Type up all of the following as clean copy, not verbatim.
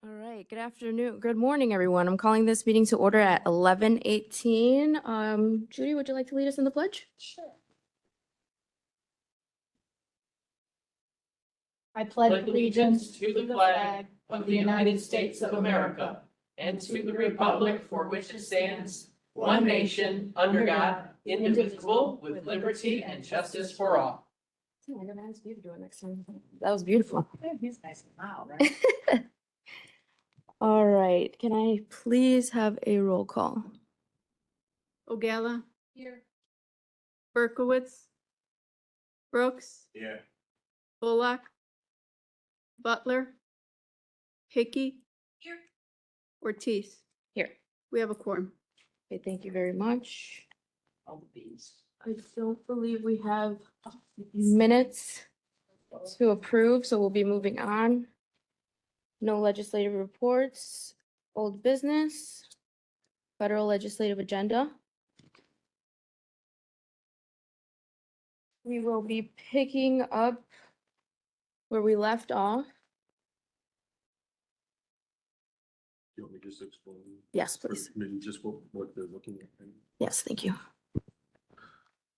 All right, good afternoon, good morning, everyone. I'm calling this meeting to order at 11:18. Judy, would you like to lead us in the pledge? Sure. I pledge allegiance to the flag of the United States of America and to the republic for which it stands, one nation, under God, indivisible, with liberty and justice for all. I'm gonna ask you to do it next time. That was beautiful. He's nice and loud, right? All right, can I please have a roll call? Ogala, Here. Berkowitz, Brooks, Yeah. Bullock, Butler, Hickey. Here. Ortiz. Here. We have a quorum. Okay, thank you very much. All the bees. I don't believe we have minutes to approve, so we'll be moving on. No legislative reports, old business, federal legislative agenda. We will be picking up where we left off. You want me to just explain? Yes, please. Maybe just what they're looking at. Yes, thank you.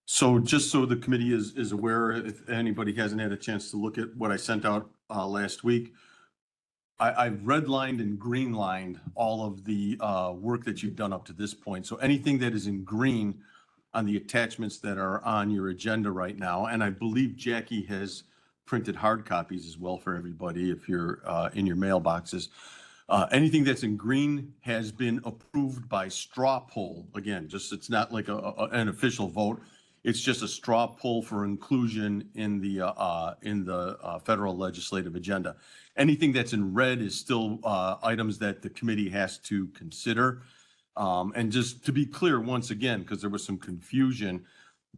So just so the committee is aware, if anybody hasn't had a chance to look at what I sent out last week, I've redlined and greenlined all of the work that you've done up to this point. So anything that is in green on the attachments that are on your agenda right now, and I believe Jackie has printed hard copies as well for everybody if you're in your mailboxes. Anything that's in green has been approved by straw poll. Again, just it's not like an official vote. It's just a straw poll for inclusion in the federal legislative agenda. Anything that's in red is still items that the committee has to consider. And just to be clear, once again, because there was some confusion,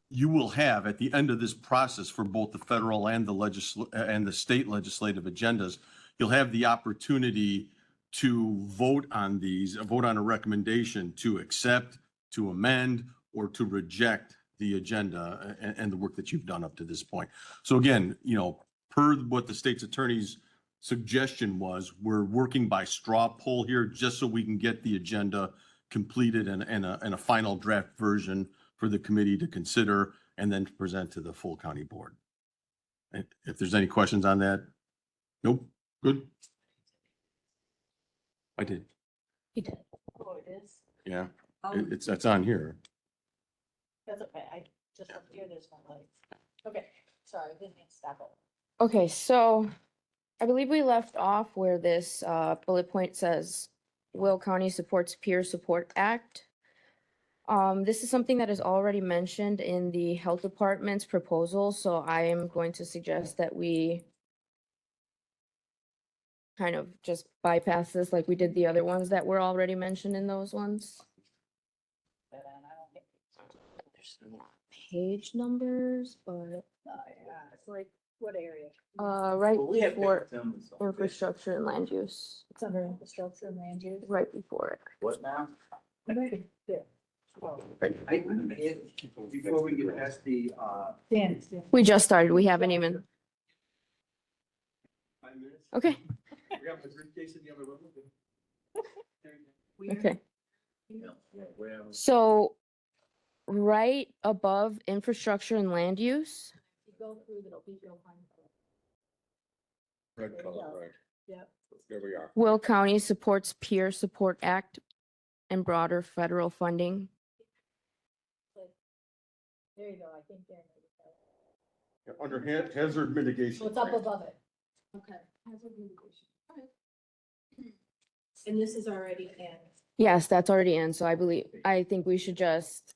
you will have at the end of this process for both the federal and the state legislative agendas, you'll have the opportunity to vote on these, vote on a recommendation to accept, to amend, or to reject the agenda and the work that you've done up to this point. So again, per what the state's attorney's suggestion was, we're working by straw poll here just so we can get the agenda completed and a final draft version for the committee to consider and then to present to the full county board. And if there's any questions on that? Nope, good. I did, You did. Oh, it is? yeah, Um, it's on here. That's okay. I just up here, there's no lights. Okay, sorry, didn't mean to stop it. Okay, so I believe we left off where this bullet point says Will County supports Peer Support Act. This is something that is already mentioned in the health department's proposal, so I am going to suggest that we kind of just bypass this like we did the other ones that were already mentioned in those ones. But I don't think. There's not page numbers, but It's like, what area? right Well, we have before picked them, so- infrastructure and land use, It's under infrastructure and land use. right before it. What now? Right there. Oh, Before we get past the, Dan. We just started, we haven't even, 5 minutes? okay, We got my briefcase in the other room. okay. well, So right above infrastructure and land use, You go through, there'll be no line. Red color, right. Yep. There we are. Will County supports Peer Support Act and broader federal funding. There you go, I think there. Under hazard mitigation. So it's up above it. Okay. Hazard mitigation. Okay. And this is already in. Yes, that's already in, so I think we should just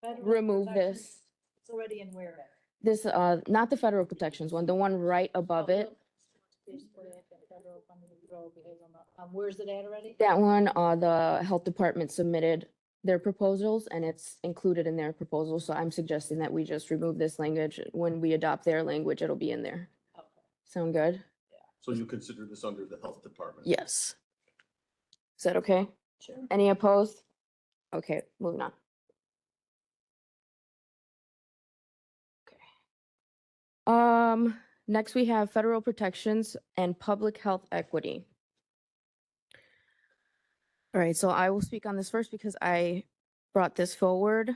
Federal remove protection. this, It's already in where? this, not the federal protections one, the one right above it. Where's it at already? That one, the health department submitted their proposals and it's included in their proposal, so I'm suggesting that we just remove this language. When we adopt their language, it'll be in there. Okay. Sound good? So you consider this under the health department? Yes. Is that okay? Sure. Any opposed? Okay, moving on. Okay. Next we have federal protections and public health equity. All right, so I will speak on this first because I brought this forward.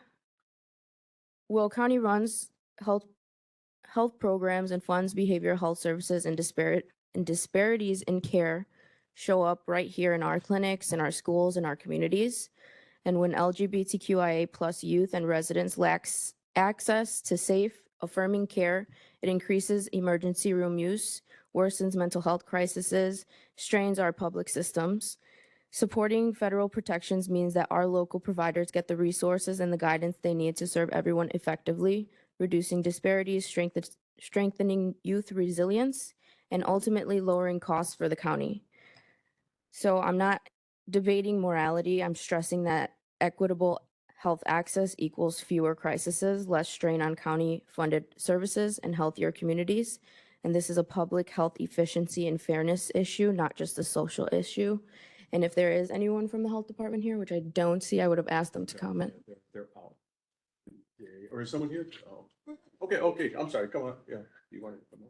Will County runs health programs and funds behavioral health services, and disparities in care show up right here in our clinics, in our schools, in our communities. And when LGBTQIA plus youth and residents lacks access to safe, affirming care, it increases emergency room use, worsens mental health crises, strains our public systems. Supporting federal protections means that our local providers get the resources and the guidance they need to serve everyone effectively, reducing disparities, strengthening youth resilience, and ultimately lowering costs for the county. So I'm not debating morality. I'm stressing that equitable health access equals fewer crises, less strain on county-funded services, and healthier communities. And this is a public health efficiency and fairness issue, not just a social issue. And if there is anyone from the health department here, which I don't see, I would have asked them to comment. They're out. Or is someone here? Oh, okay, I'm sorry, come on, yeah, you want to come on?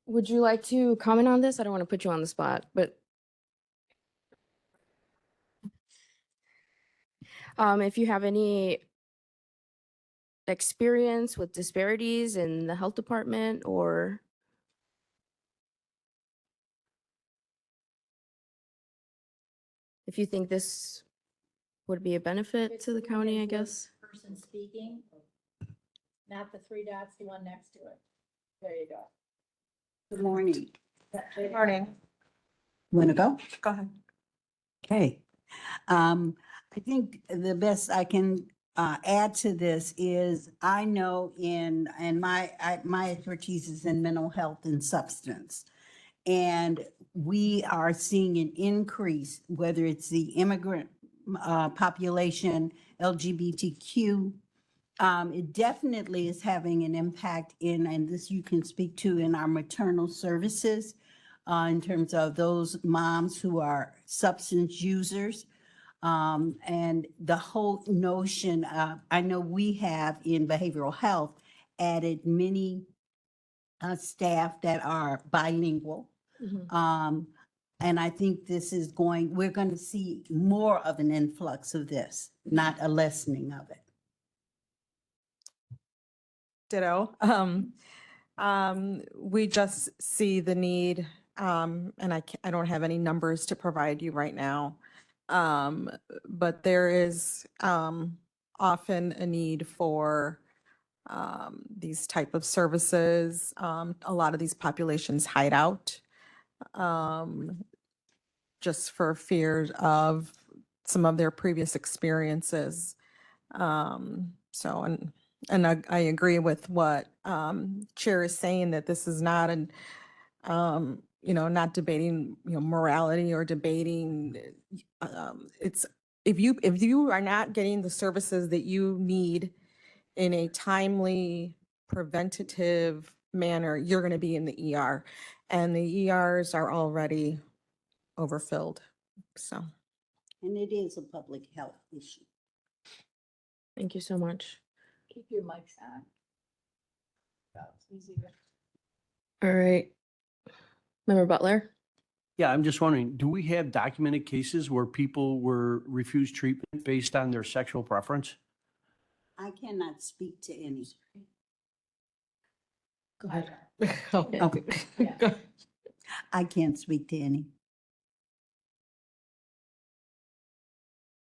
Would you like to comment on this? I don't want to put you on the spot, but if you have any experience with disparities in the health department, or if you think this would be a benefit to the county, I guess. Person speaking, not the three dots, the one next to it. There you go. Good morning. Good morning. Want to go? Go ahead. Okay. I think the best I can add to this is I know my expertise is in mental health and substance. And we are seeing an increase, whether it's the immigrant population, LGBTQ. It definitely is having an impact and this you can speak to in our maternal services in terms of those moms who are substance users. And the whole notion, I know we have in behavioral health added many staff that are bilingual. And I think we're going to see more of an influx of this, not a lessening of it. Ditto. We just see the need, and I don't have any numbers to provide you right now. But there is often a need for these type of services. A lot of these populations hide out just for fear of some of their previous experiences. And I agree with what Chair is saying, that this is not not debating, morality or debating. It's if you are not getting the services that you need in a timely, preventative manner, you're going to be in the ER, and the ERs are already overfilled. So. And it is a public health issue. Thank you so much. Keep your mics on. It's easier. All right. Member Butler? Yeah, I'm just wondering, do we have documented cases where people were refused treatment based on their sexual preference? I cannot speak to any. Go ahead. Yeah. I can't speak to any.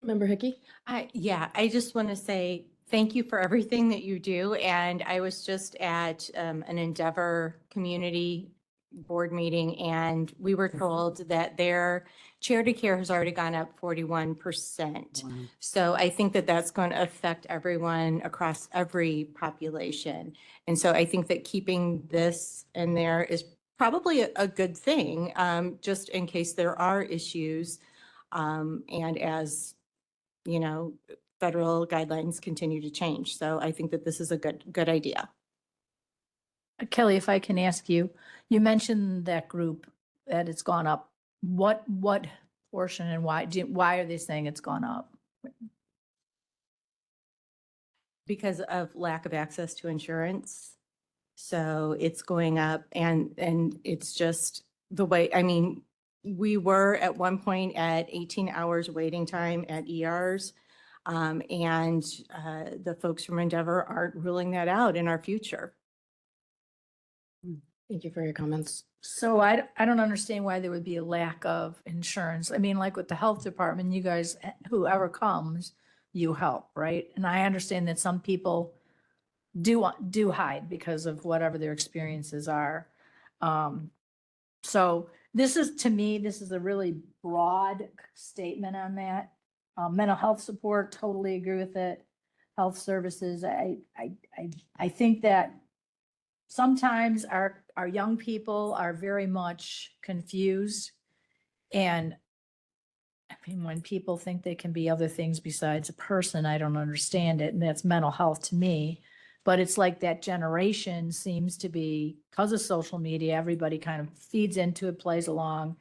Member Hickey? I just want to say thank you for everything that you do. And I was just at an Endeavor community board meeting, and we were told that their charity care has already gone up 41%. Wow. So I think that that's going to affect everyone across every population. And so I think that keeping this in there is probably a good thing, just in case there are issues. And as, federal guidelines continue to change. So I think that this is a good idea. Kelly, if I can ask you, you mentioned that group that it's gone up. What portion and why are they saying it's gone up? Because of lack of access to insurance. So it's going up, and it's just the way, We were at one point at 18 hours waiting time at ERs. And the folks from Endeavor aren't ruling that out in our future. Thank you for your comments. So I don't understand why there would be a lack of insurance. I mean, like with the health department, you guys, whoever comes, you help, right? And I understand that some people do hide because of whatever their experiences are. So this is, to me, this is a really broad statement on that. Mental health support, totally agree with it. Health services, I think that sometimes our young people are very much confused. And I mean, when people think they can be other things besides a person, I don't understand it. And that's mental health to me. But it's like that generation seems to be, because of social media, everybody kind of feeds into it, plays along,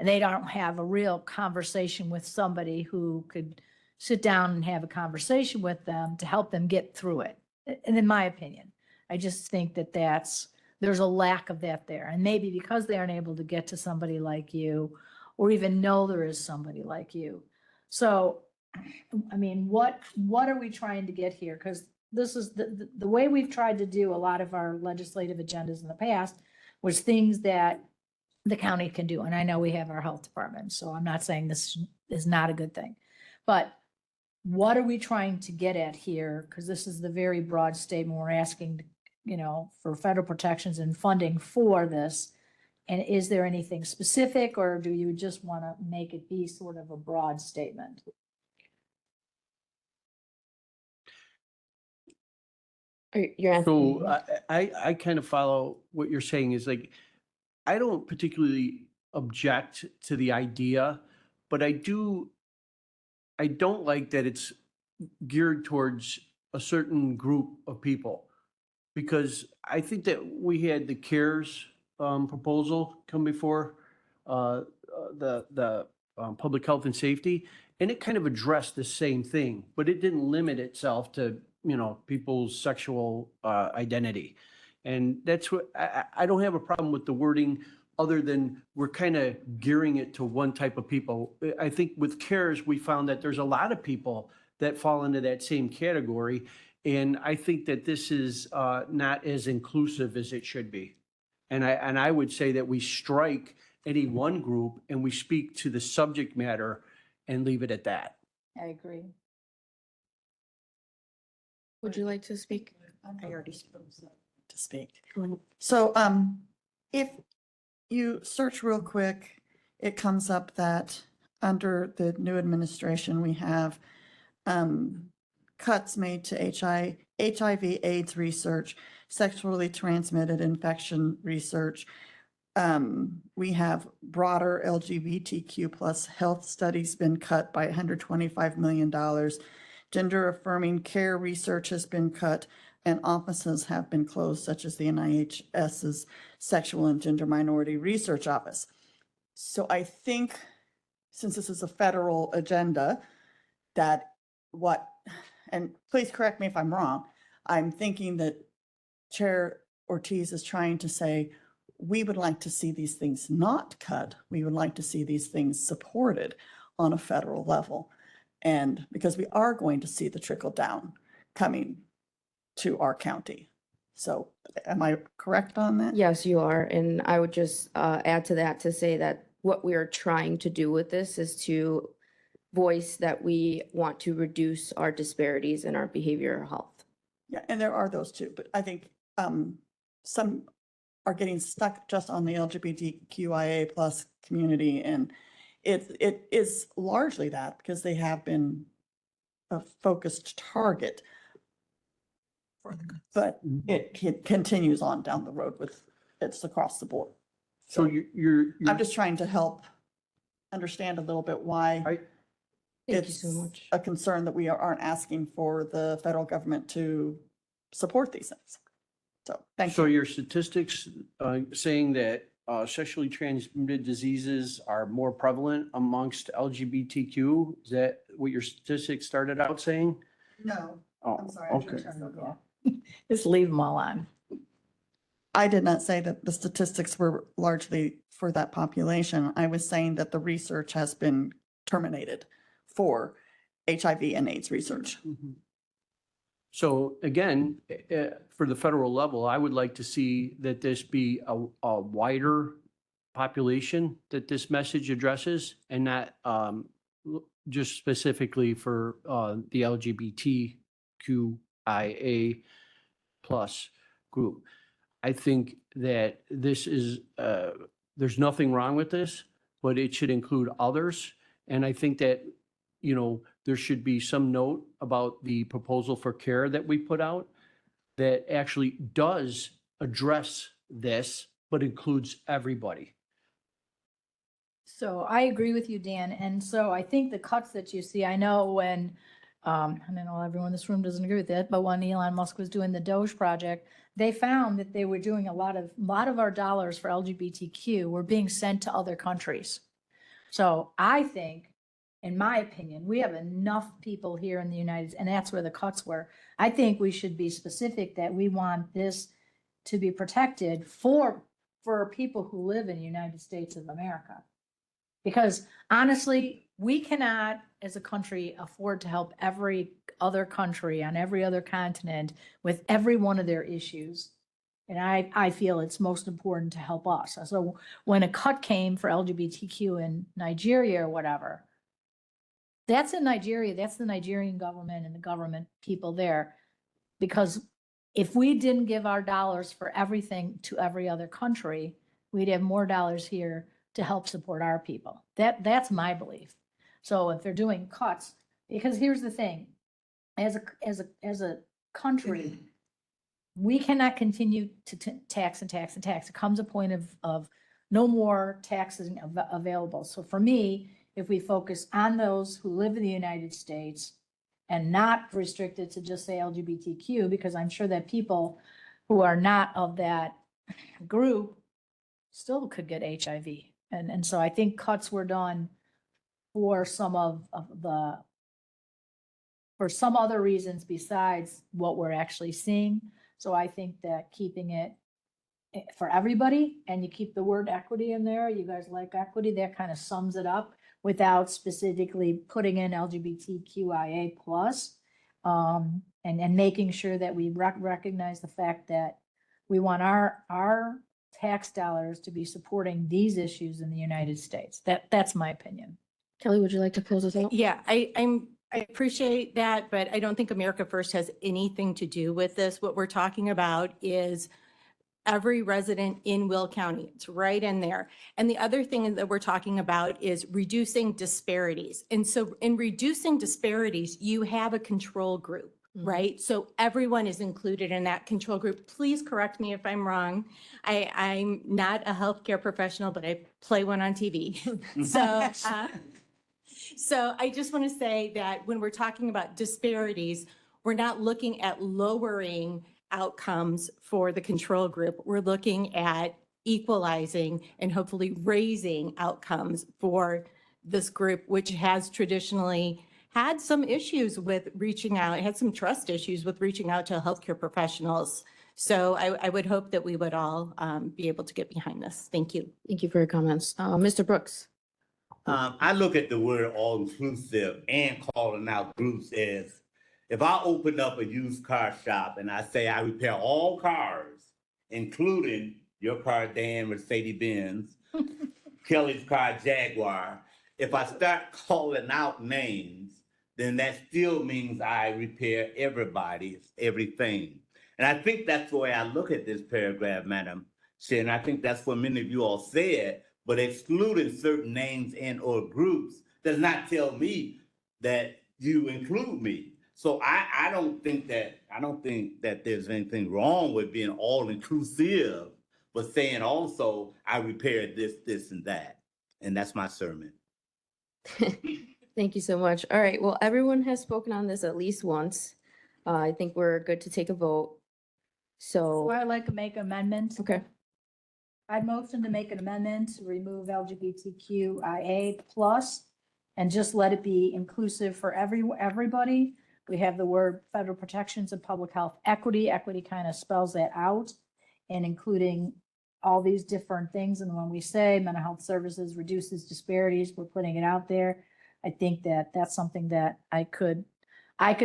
and they don't have a real conversation with somebody who could sit down and have a conversation with them to help them get through it. And in my opinion, I just think that there's a lack of that there. And maybe because they aren't able to get to somebody like you, or even know there is somebody like you. So, I mean, what are we trying to get here? Because this is the way we've tried to do a lot of our legislative agendas in the past was things that the county can do. And I know we have our health department, so I'm not saying this is not a good thing. But what are we trying to get at here? Because this is the very broad statement we're asking, for federal protections and funding for this. And is there anything specific, or do you just want to make it be sort of a broad statement? You're asking. So I kind of follow what you're saying is like, I don't particularly object to the idea, but I don't like that it's geared towards a certain group of people. Because I think that we had the CARES proposal come before the public health and safety, and it kind of addressed the same thing, but it didn't limit itself to, people's sexual identity. And that's what, I don't have a problem with the wording, other than we're kind of gearing it to one type of people. I think with CARES, we found that there's a lot of people that fall into that same category. And I think that this is not as inclusive as it should be. And I would say that we strike any one group and we speak to the subject matter and leave it at that. I agree. Would you like to speak? I already spoke to speak. So if you search real quick, it comes up that under the new administration, we have cuts made to HIV/AIDS research, sexually transmitted infection research. We have broader LGBTQ plus health studies been cut by $125 million. Gender affirming care research has been cut, and offices have been closed, such as the NIHS's Sexual and Gender Minority Research Office. So I think, since this is a federal agenda, and please correct me if I'm wrong, I'm thinking that Chair Ortiz is trying to say, we would like to see these things not cut. We would like to see these things supported on a federal level. And because we are going to see the trickle down coming to our county. So am I correct on that? Yes, you are. And I would just add to that to say that what we are trying to do with this is to voice that we want to reduce our disparities in our behavioral health. Yeah, and there are those too, but I think some are getting stuck just on the LGBTQIA plus community, and it is largely that because they have been a focused target. But it continues on down the road it's across the board. So I'm just trying to help understand a little bit why Thank you it's so much. a concern that we aren't asking for the federal government to support these things. So, thank So you. your statistics saying that sexually transmitted diseases are more prevalent amongst LGBTQ, is that what your statistics started out saying? No, Oh, I'm sorry. okay. Just leave them all on. I did not say that the statistics were largely for that population. I was saying that the research has been terminated for HIV and AIDS research. So again, for the federal level, I would like to see that this be a wider population that this message addresses and not just specifically for the LGBTQIA plus group. I think that this is, there's nothing wrong with this, but it should include others. And I think that, you know, there should be some note about the proposal for care that we put out that actually does address this, but includes everybody. So I agree with you, Dan. And so I think the cuts that you see, I know when, I know everyone in this room doesn't agree with that, but when Elon Musk was doing the Doge project, they found that they were doing a lot of our dollars for LGBTQ were being sent to other countries. So I think, in my opinion, we have enough people here in the United States, and that's where the cuts were. I think we should be specific that we want this to be protected for people who live in the United States of America. Because honestly, we cannot, as a country, afford to help every other country on every other continent with every one of their issues. And I feel it's most important to help us. So when a cut came for LGBTQ in Nigeria or whatever, that's in Nigeria, that's the Nigerian government and the government people there. Because if we didn't give our dollars for everything to every other country, we'd have more dollars here to help support our people. That's my belief. So if they're doing cuts, because here's the thing, as a country, we cannot continue to tax and tax and tax. It comes a point of no more taxes available. So for me, if we focus on those who live in the United States and not restricted to just say LGBTQ, because I'm sure that people who are not of that group still could get HIV. And so I think cuts were done for some for some other reasons besides what we're actually seeing. So I think that keeping it for everybody, and you keep the word equity in there, you guys like equity, that kind of sums it up without specifically putting in LGBTQIA plus, and making sure that we recognize the fact that we want our tax dollars to be supporting these issues in the United States. That's my opinion. Kelly, would you like to close us out? Yeah, I appreciate that, but I don't think America First has anything to do with this. What we're talking about is every resident in Will County. It's right in there. And the other thing that we're talking about is reducing disparities. And so in reducing disparities, you have a control group, right? So everyone is included in that control group. Please correct me if I'm wrong. I'm not a healthcare professional, but I play one on TV. So I just want to say that when we're talking about disparities, we're not looking at lowering outcomes for the control group. We're looking at equalizing and hopefully raising outcomes for this group, which has traditionally had some issues with reaching out, had some trust issues with reaching out to healthcare professionals. So I would hope that we would all be able to get behind this. Thank you. Thank you for your comments. Mr. Brooks. I look at the word all inclusive and calling out groups as if I open up a used car shop and I say I repair all cars, including your car, Dan, Mercedes-Benz, Kelly's car, Jaguar, if I start calling out names, then that still means I repair everybody's everything. And I think that's the way I look at this paragraph, Madam Chair. And I think that's what many of you all said, but excluding certain names and or groups does not tell me that you include me. So I don't think that there's anything wrong with being all inclusive, but saying also I repaired this, and that. And that's my sermon. Thank you so much. All right, well, everyone has spoken on this at least once. I think we're good to take a vote. So So, I'd like to make an amendment. okay, I'd motion to make an amendment to remove LGBTQIA plus and just let it be inclusive for everybody. We have the word federal protections of public health equity. Equity kind of spells that out. and including all these different things. And when we say mental health services reduces disparities, we're putting it out there. I think that that's something that I could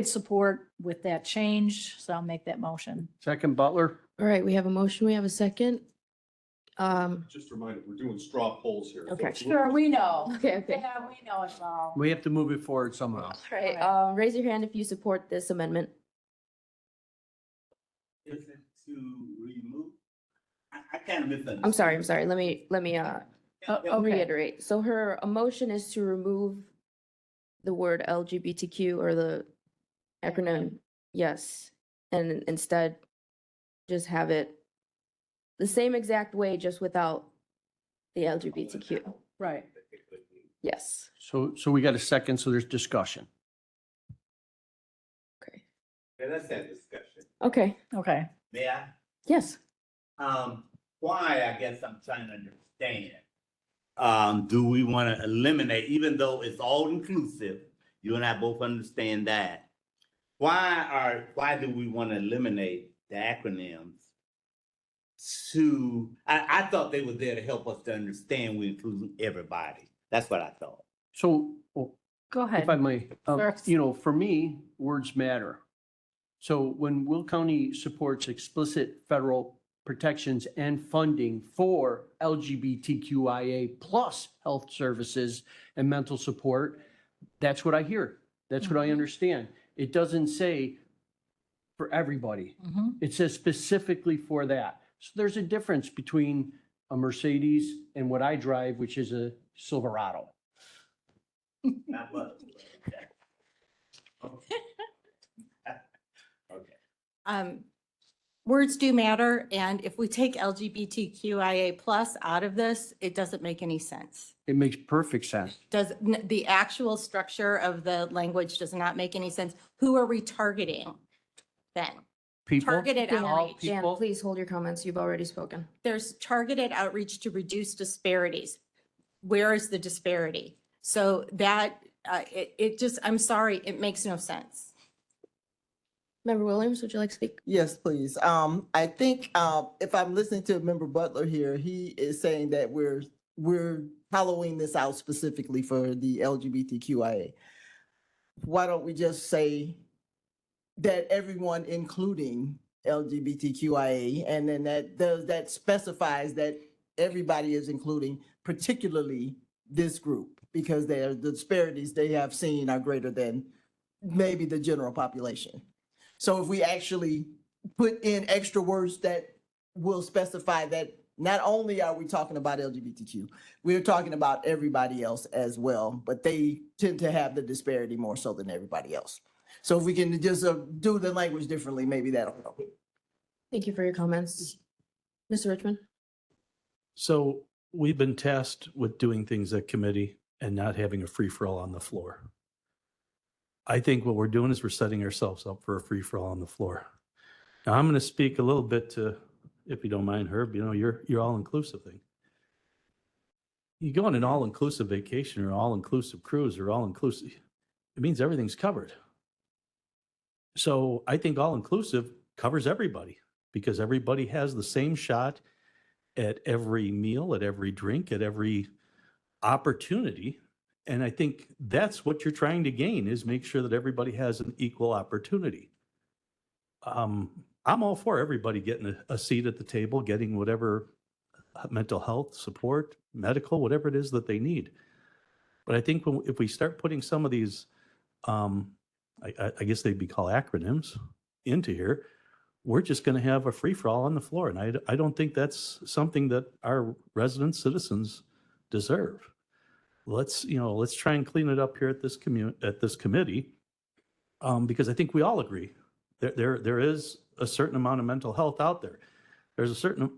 support with that change. So I'll make that motion. Second Butler? All right, we have a motion, we have a second. Just a reminder, we're doing straw polls here. Okay. Sure, we know. Okay. Yeah, we know it's all. We have to move it forward somehow. All right, raise your hand if you support this amendment. Is it to remove? I kind of misunderstood. I'm sorry, let me, Okay. reiterate. So her motion is to remove the word LGBTQ or the acronym, yes, and instead just have it the same exact way, just without the LGBTQ. Right. Yes. So we got a second, so there's discussion. Okay. Okay, let's have discussion. Okay. Okay. May I? Yes. Why, I guess I'm trying to understand. Do we want to eliminate, even though it's all inclusive, you and I both understand that. Why do we want to eliminate the acronyms I thought they were there to help us to understand we include everybody. That's what I thought. So, well, Go ahead. if I may, Sure. for me, words matter. So when Will County supports explicit federal protections and funding for LGBTQIA plus health services and mental support, that's what I hear. That's what I understand. It doesn't say for everybody. Mhm. It says specifically for that. So there's a difference between a Mercedes and what I drive, which is a Silverado. Not much. Okay. Words do matter, and if we take LGBTQIA plus out of this, it doesn't make any sense. It makes perfect sense. The actual structure of the language does not make any sense. Who are we targeting then? People, Targeted Dan, outreach. Dan, people- please hold your comments. You've already spoken. There's targeted outreach to reduce disparities. Where is the disparity? So that, it just, I'm sorry, it makes no sense. Member Williams, would you like to speak? Yes, please. I think, if I'm listening to Member Butler here, he is saying that we're hollowing this out specifically for the LGBTQIA. Why don't we just say that everyone, including LGBTQIA, and then that specifies that everybody is including, particularly this group, because the disparities they have seen are greater than maybe the general population. So if we actually put in extra words that will specify that not only are we talking about LGBTQ, we're talking about everybody else as well, but they tend to have the disparity more so than everybody else. So if we can just do the language differently, maybe that'll help. Thank you for your comments. Mr. Richmond? So we've been tasked with doing things at committee and not having a free-for-all on the floor. I think what we're doing is we're setting ourselves up for a free-for-all on the floor. Now, I'm going to speak a little bit to, if you don't mind, Herb, your all-inclusive thing. You go on an all-inclusive vacation or all-inclusive cruise or all-inclusive, it means everything's covered. So I think all-inclusive covers everybody because everybody has the same shot at every meal, at every drink, at every opportunity. And I think that's what you're trying to gain is make sure that everybody has an equal opportunity. I'm all for everybody getting a seat at the table, getting whatever mental health support, medical, whatever it is that they need. But I think if we start putting some of these, I guess they'd be called acronyms into here, we're just going to have a free-for-all on the floor. And I don't think that's something that our resident citizens deserve. Let's try and clean it up here at this committee, because I think we all agree there is a certain amount of mental health out there. There's a certain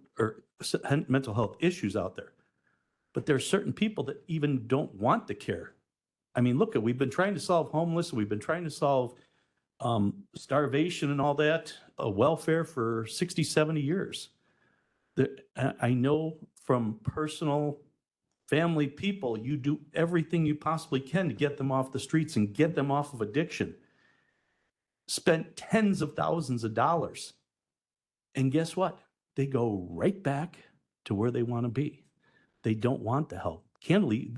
mental health issues out there, but there are certain people that even don't want the care. I mean, look, we've been trying to solve homeless, we've been trying to solve starvation and all that, welfare for 60, 70 years. I know from personal family people, you do everything you possibly can to get them off the streets and get them off of addiction. Spent tens of thousands of dollars. And guess what? they go right back to where they want to be. They don't want the help. Candidly,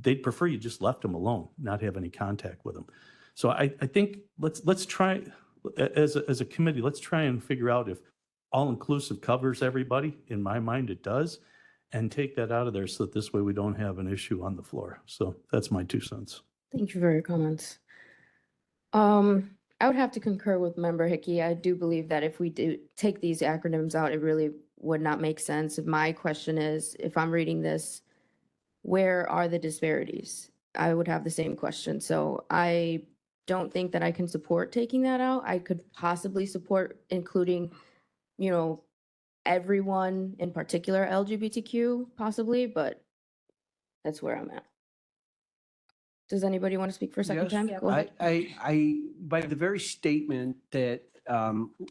they'd prefer you just left them alone, not have any contact with them. So I think let's try, as a committee, let's try and figure out if all-inclusive covers everybody. In my mind, it does. And take that out of there so that this way we don't have an issue on the floor. So that's my 2 cents. Thank you for your comments. I would have to concur with Member Hickey. I do believe that if we do take these acronyms out, it really would not make sense. My question is, if I'm reading this, where are the disparities? I would have the same question. So I don't think that I can support taking that out. I could possibly support including, you know, everyone, in particular LGBTQ, possibly, but that's where I'm at. Does anybody want to speak for a second Yes. time? Go ahead. I, by the very statement that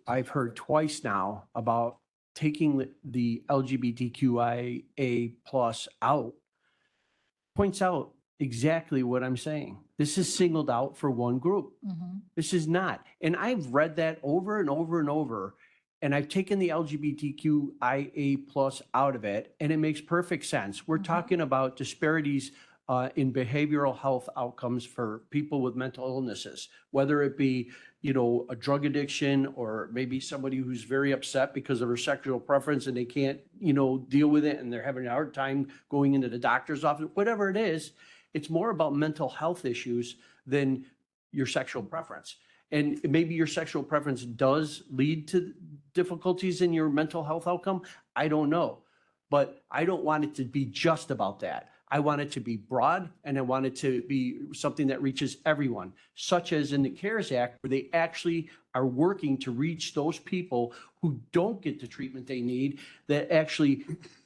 I've heard twice now about taking the LGBTQIA plus out, points out exactly what I'm saying. This is singled out for one group. This is not. And I've read that over and over and over. And I've taken the LGBTQIA plus out of it, and it makes perfect sense. We're talking about disparities in behavioral health outcomes for people with mental illnesses, whether it be, you know, a drug addiction, or maybe somebody who's very upset because of her sexual preference and they can't, you know, deal with it, and they're having a hard time going into the doctor's office, whatever it is. It's more about mental health issues than your sexual preference. And maybe your sexual preference does lead to difficulties in your mental health outcome. I don't know. But I don't want it to be just about that. I want it to be broad, and I want it to be something that reaches everyone, such as in the CARES Act, where they actually are working to reach those people who don't get the treatment they need, that actually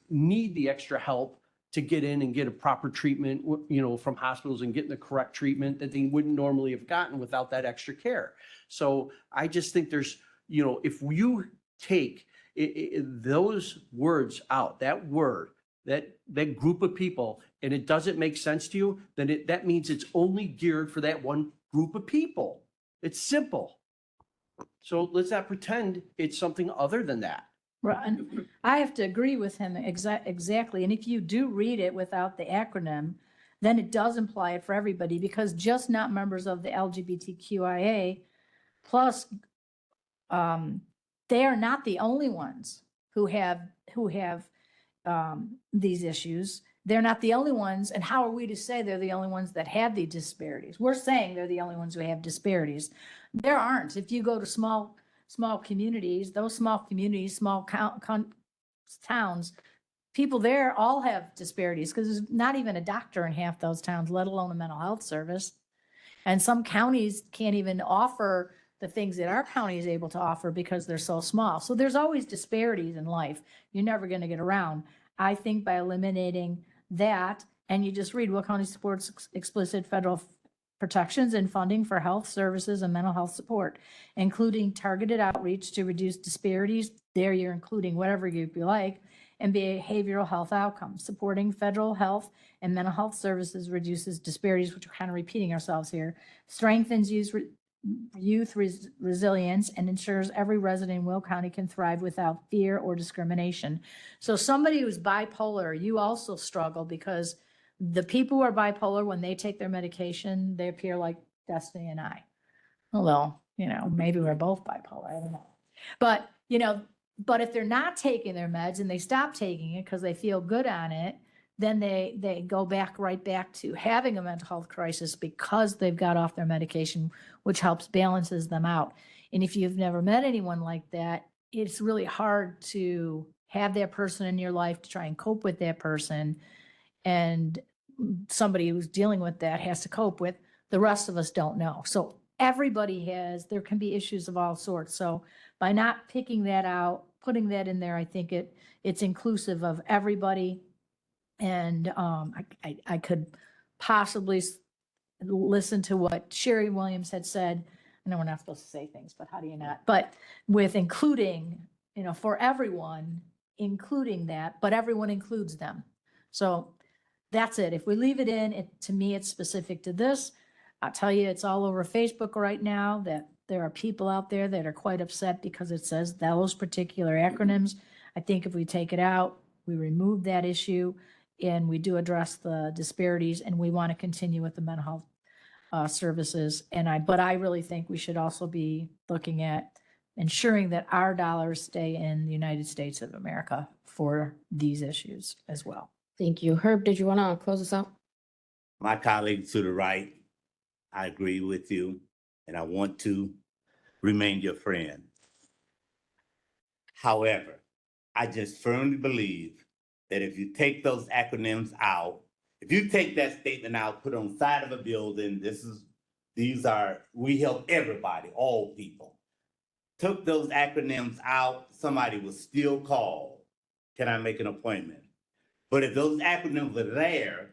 need the extra help to get in and get a proper treatment, you know, from hospitals, and getting the correct treatment that they wouldn't normally have gotten without that extra care. So I just think there's, you know, if you take those words out, that word, that group of people, and it doesn't make sense to you, then that means it's only geared for that one group of people. It's simple. So let's not pretend it's something other than that. Right, and I have to agree with him exactly. And if you do read it without the acronym, then it does imply it for everybody, because just not members of the LGBTQIA plus, they are not the only ones who have these issues. They're not the only ones. And how are we to say they're the only ones that have these disparities? We're saying they're the only ones who have disparities. There aren't. If you go to small communities, those small communities, small towns, people there all have disparities, because there's not even a doctor in half those towns, let alone a mental health service. And some counties can't even offer the things that our county is able to offer because they're so small. So there's always disparities in life. You're never going to get around. I think by eliminating that, and you just read, Will County supports explicit federal protections and funding for health services and mental health support, including targeted outreach to reduce disparities. There you're including whatever group you like, and behavioral health outcomes. Supporting federal health and mental health services reduces disparities, which we're kind of repeating ourselves here, strengthens youth resilience, and ensures every resident in Will County can thrive without fear or discrimination. So somebody who's bipolar, you also struggle, because the people who are bipolar, when they take their medication, they appear like Destiny and I. Although, you know, maybe we're both bipolar, I don't know. But, you know, but if they're not taking their meds and they stop taking it because they feel good on it, then they go right back to having a mental health crisis because they've got off their medication, which helps balances them out. And if you've never met anyone like that, it's really hard to have that person in your life to try and cope with that person. And somebody who's dealing with that has to cope with. The rest of us don't know. So everybody there can be issues of all sorts. So by not picking that out, putting that in there, I think it's inclusive of everybody. And I could possibly listen to what Sherry Williams had said. I know we're not supposed to say things, but how do you not? But with including, you know, for everyone, including that, but everyone includes them. So that's it. If we leave it in, to me, it's specific to this. I'll tell you, it's all over Facebook right now that there are people out there that are quite upset because it says those particular acronyms. I think if we take it out, we remove that issue and we do address the disparities and we want to continue with the mental health services. But I really think we should also be looking at ensuring that our dollars stay in the United States of America for these issues as well. Thank you. Herb, did you want to close us out? My colleague to the right, I agree with you, and I want to remain your friend. However, I just firmly believe that if you take those acronyms out, if you take that statement out, put it on the side of a building, we help everybody, all people. Took those acronyms out, somebody was still called. Can I make an appointment? But if those acronyms are there,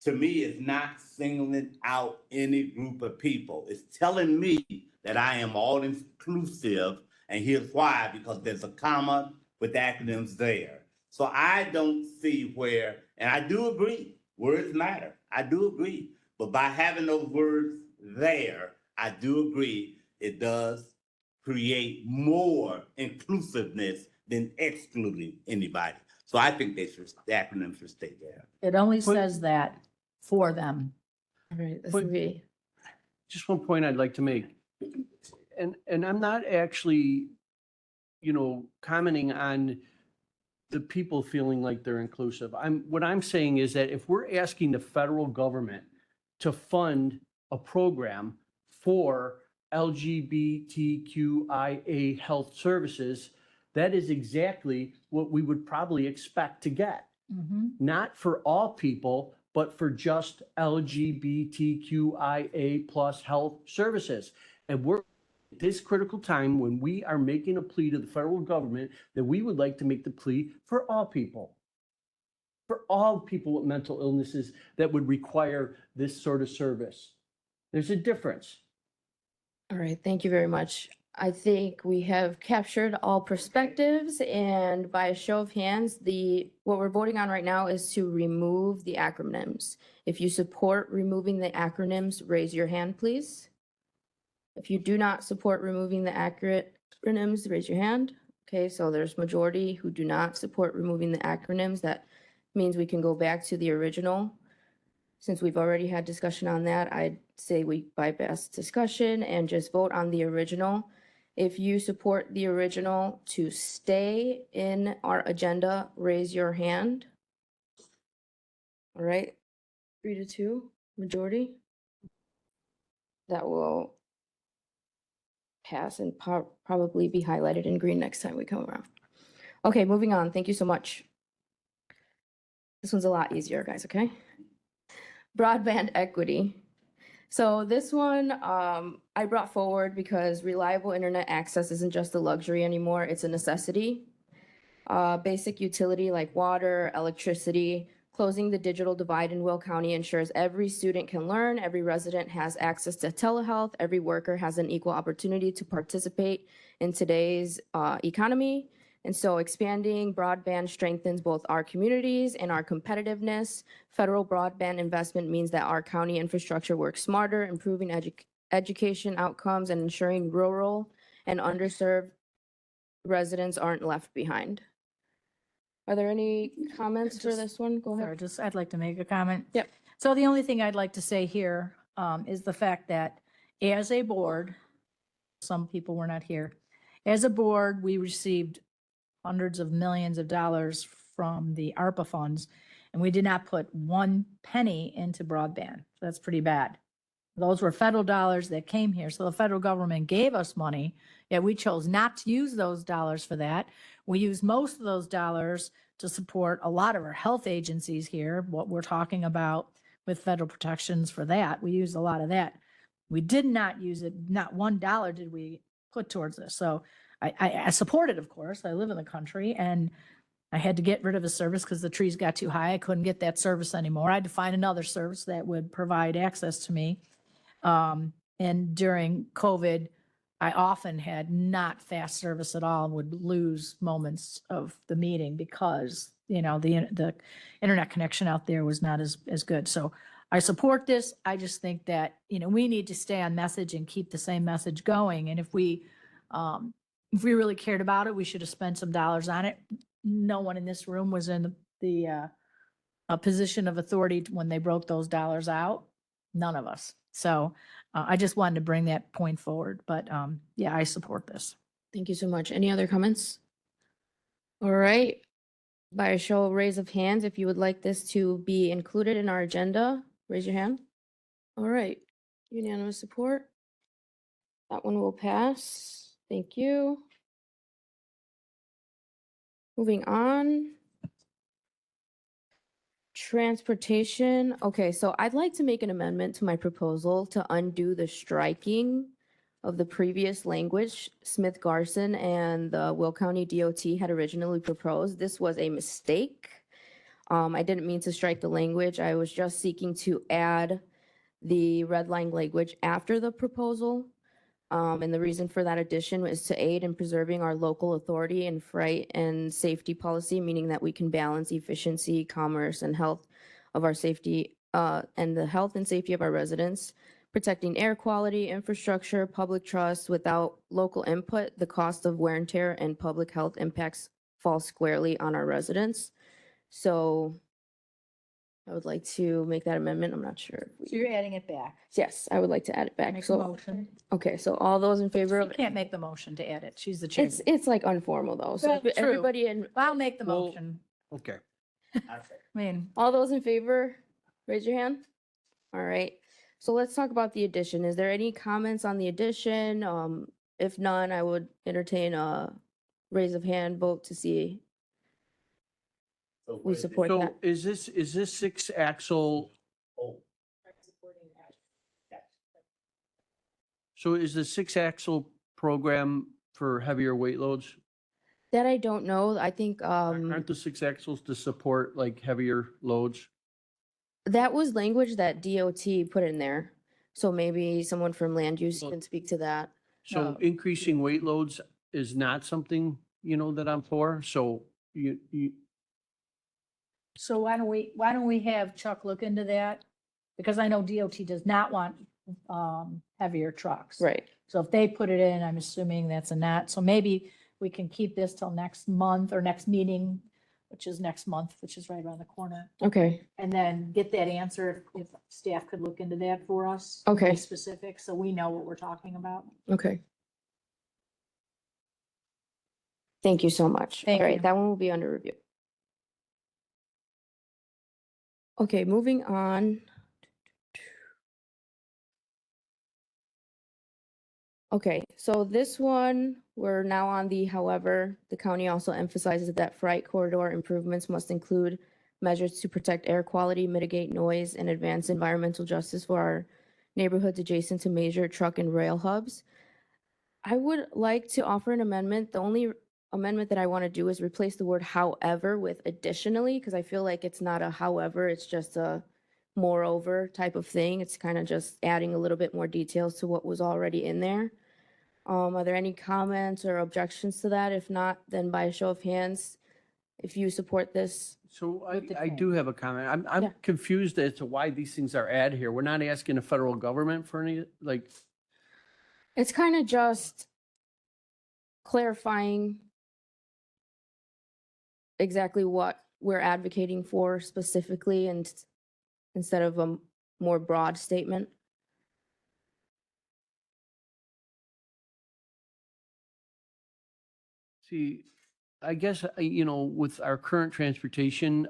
to me, it's not singling out any group of people. It's telling me that I am all inclusive, and here's why, because there's a comma with the acronyms there. So I don't see where, and I do agree, words matter. I do agree. But by having those words there, I do agree it does create more inclusiveness than excluding anybody. So I think the acronym should stay there. It only says that for them. All right, this But- would be, Just one point I'd like to make. And I'm not actually, commenting on the people feeling like they're inclusive. What I'm saying is that if we're asking the federal government to fund a program for LGBTQIA health services, that is exactly what we would probably expect to get. Not for all people, but for just LGBTQIA plus health services. And we're at this critical time when we are making a plea to the federal government that we would like to make the plea for all people with mental illnesses that would require this sort of service. There's a difference. all right, thank you very much. I think we have captured all perspectives, and by a show of hands, what we're voting on right now is to remove the acronyms. If you support removing the acronyms, raise your hand, please. If you do not support removing the acronyms, raise your hand. Okay, so there's majority who do not support removing the acronyms. That means we can go back to the original. Since we've already had discussion on that, I'd say we bypass discussion and just vote on the original. If you support the original to stay in our agenda, raise your hand. All right, 3-2, majority. That will pass and probably be highlighted in green next time we come around. Okay, moving on. Thank you so much. This one's a lot easier, guys, okay? Broadband equity. So this one I brought forward because reliable internet access isn't just a luxury anymore, it's a necessity. Basic utility like water, electricity, closing the digital divide in Will County ensures every student can learn, every resident has access to telehealth, every worker has an equal opportunity to participate in today's economy. And so expanding broadband strengthens both our communities and our competitiveness. Federal broadband investment means that our county infrastructure works smarter, improving education outcomes and ensuring rural and underserved residents aren't left behind. Are there any comments for this one? Go ahead. Sorry, I'd like to make a comment. Yep. So the only thing I'd like to say here is the fact that as a board, some people were not here. As a board, we received hundreds of millions of dollars from the ARPA funds, and we did not put 1 penny into broadband. That's pretty bad. Those were federal dollars that came here. So the federal government gave us money, yet we chose not to use those dollars for that. We used most of those dollars to support a lot of our health agencies here, what we're talking about with federal protections for that. We used a lot of that. We did not use it, not $1 did we put towards this. So I support it, of course. I live in the country and I had to get rid of a service because the trees got too high. I couldn't get that service anymore. I had to find another service that would provide access to me. And during COVID, I often had not fast service at all and would lose moments of the meeting because, the internet connection out there was not as good. So I support this. I just think that, we need to stay on message and keep the same message going. And if we really cared about it, we should have spent some dollars on it. no one in this room was in a position of authority when they broke those dollars out. None of us. So I just wanted to bring that point forward, but yeah, I support this. Thank you so much. Any other comments? All right. By a show of raise of hands, if you would like this to be included in our agenda, raise your hand. All right. Unanimous support. That one will pass. Thank you. Moving on. Transportation. Okay, so I'd like to make an amendment to my proposal to undo the striking of the previous language Smith Garson and the Will County DOT had originally proposed. This was a mistake. I didn't mean to strike the language. I was just seeking to add the red line language after the proposal. And the reason for that addition is to aid in preserving our local authority and freight and safety policy, meaning that we can balance efficiency, commerce, and health of our safety, and the health and safety of our residents, protecting air quality, infrastructure, public trust. Without local input, the cost of wear and tear and public health impacts fall squarely on our residents. So I would like to make that amendment. I'm not sure. if So we- you're adding it back. Yes, I would like to add it back. Make a So, motion. okay, so all those in favor You of, can't make the motion to add it. She's the chair. it's like informal though. So Well, if true. everybody in, I'll make the Well- motion. Okay. I mean, all those in favor, raise your hand. All right. So let's talk about the addition. Is there any comments on the addition? If none, I would entertain a raise of hand vote to see we support So that. is this six axle, Oh, so is the six axle program for heavier weight loads? That I don't know. I think, Aren't the six axles to support like heavier loads? that was language that DOT put in there. So maybe someone from land use Well- can speak to that. So No. increasing weight loads is not something, that I'm for. So you, so why don't we have Chuck look into that? Because I know DOT does not want heavier trucks. Right. So if they put it in, I'm assuming that's a not. So maybe we can keep this till next month or next meeting, which is next month, which is right around the corner. Okay. And then get that answer if staff could look into that for us. Okay. Be specific, so we know what we're talking about. Okay. Thank you so much. Thank All right, you. that one will be under review. Okay, moving on. Okay, so this one, we're now on however, the county also emphasizes that freight corridor improvements must include measures to protect air quality, mitigate noise, and advance environmental justice for our neighborhoods adjacent to major truck and rail hubs. I would like to offer an amendment. The only amendment that I want to do is replace the word however with additionally, because I feel like it's not a however, it's just a moreover type of thing. It's kind of just adding a little bit more details to what was already in there. Are there any comments or objections to that? If not, then by a show of hands, if you support this. so With the I do have a comment. Yeah. I'm confused as to why these things are added here. We're not asking the federal government for any, like, It's kind of just clarifying exactly what we're advocating for specifically and instead of a more broad statement. see, I guess, with our current transportation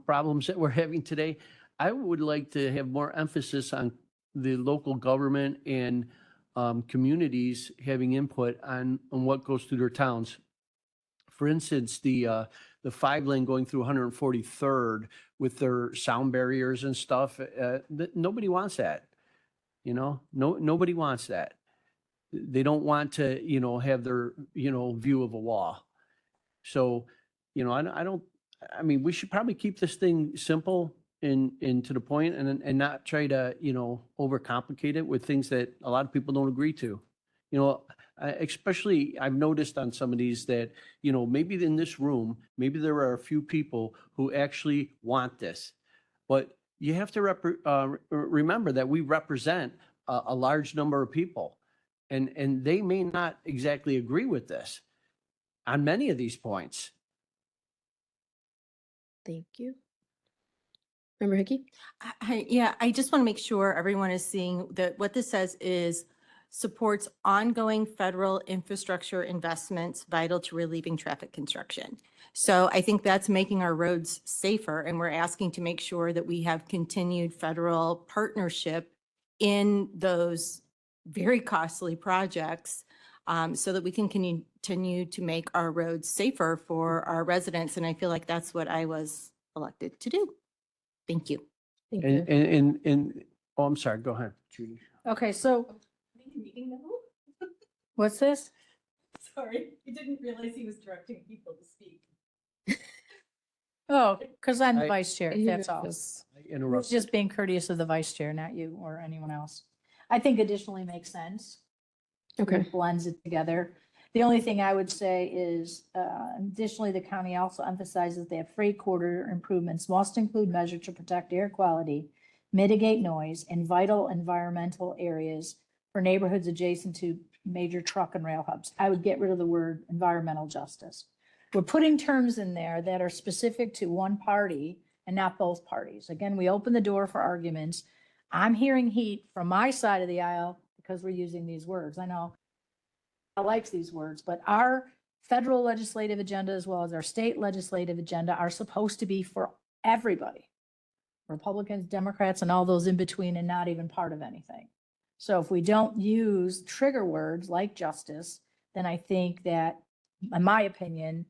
problems that we're having today, I would like to have more emphasis on the local government and communities having input on what goes through their towns. For instance, the 5-lane going through 143rd with their sound barriers and stuff, nobody wants that. Nobody wants that. They don't want to, have their, view of a wall. So, I mean, we should probably keep this thing simple and to the point and not try to, overcomplicate it with things that a lot of people don't agree to. Especially I've noticed on some of these that, maybe in this room, maybe there are a few people who actually want this. But you have to remember that we represent a large number of people. And they may not exactly agree with this on many of these points. Thank you. Member Hickey? Yeah, I just want to make sure everyone is seeing that what this says is supports ongoing federal infrastructure investments vital to relieving traffic construction. So I think that's making our roads safer, and we're asking to make sure that we have continued federal partnership in those very costly projects, so that we can continue to make our roads safer for our residents. And I feel like that's what I was elected to do. Thank you. Thank And, you. oh, I'm sorry, go ahead, Judy. Okay, so what's this? Sorry, I didn't realize he was directing people to speak. Oh, because I'm the I- vice chair, You that's were all. just- I It's interrupted. just being courteous of the vice chair, not you or anyone else. I think additionally makes sense. Okay. It blends it together. The only thing I would say is, additionally, the county also emphasizes that freight corridor improvements must include measures to protect air quality, mitigate noise, and vital environmental areas for neighborhoods adjacent to major truck and rail hubs. I would get rid of the word environmental justice. We're putting terms in there that are specific to one party and not both parties. Again, we open the door for arguments. I'm hearing heat from my side of the aisle because we're using these words. I know I like these words, but our federal legislative agenda as well as our state legislative agenda are supposed to be for everybody. Republicans, Democrats, and all those in between and not even part of anything. So if we don't use trigger words like justice, then I think that, in my opinion,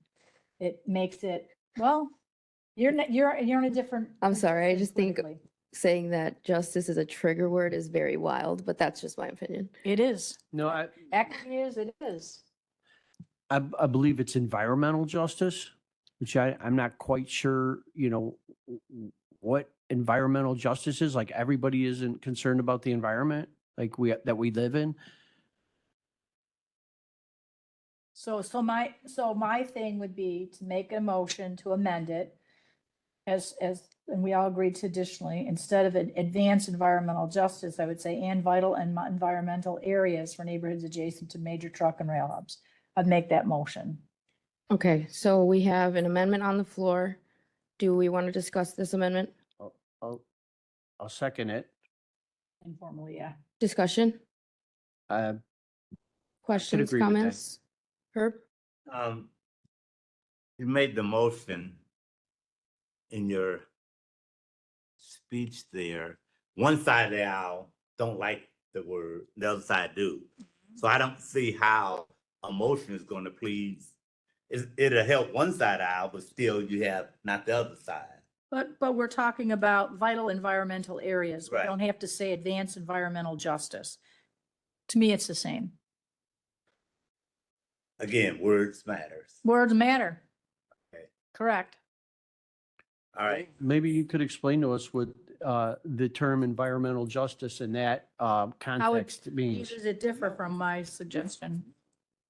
it makes it, well, you're in a different. I'm sorry, I position just think politically. saying that justice is a trigger word is very wild, but that's just my opinion. It is. No, Actually is, it is. I believe it's environmental justice, which I'm not quite sure, what environmental justice is. Like, everybody isn't concerned about the environment like that we live in. So my thing would be to make a motion to amend it and we all agreed to additionally, instead of advanced environmental justice, I would say, and vital and environmental areas for neighborhoods adjacent to major truck and rail hubs. I'd make that motion. Okay, so we have an amendment on the floor. Do we want to discuss this amendment? I'll second it. Informally, yeah. Discussion? Questions, agree with that. comments? Herb? You made the motion in your speech there. One side of the aisle don't like the word, the other side do. So I don't see how a motion is gonna please. It'll help one side of the aisle, but still you have not the other side. But we're talking about vital environmental areas. We Right. don't have to say advanced environmental justice. To me, it's the same. Again, words matters. Words matter. Okay. Correct. All right. Maybe you could explain to us what the term environmental justice in that context means. Does it differ from my suggestion?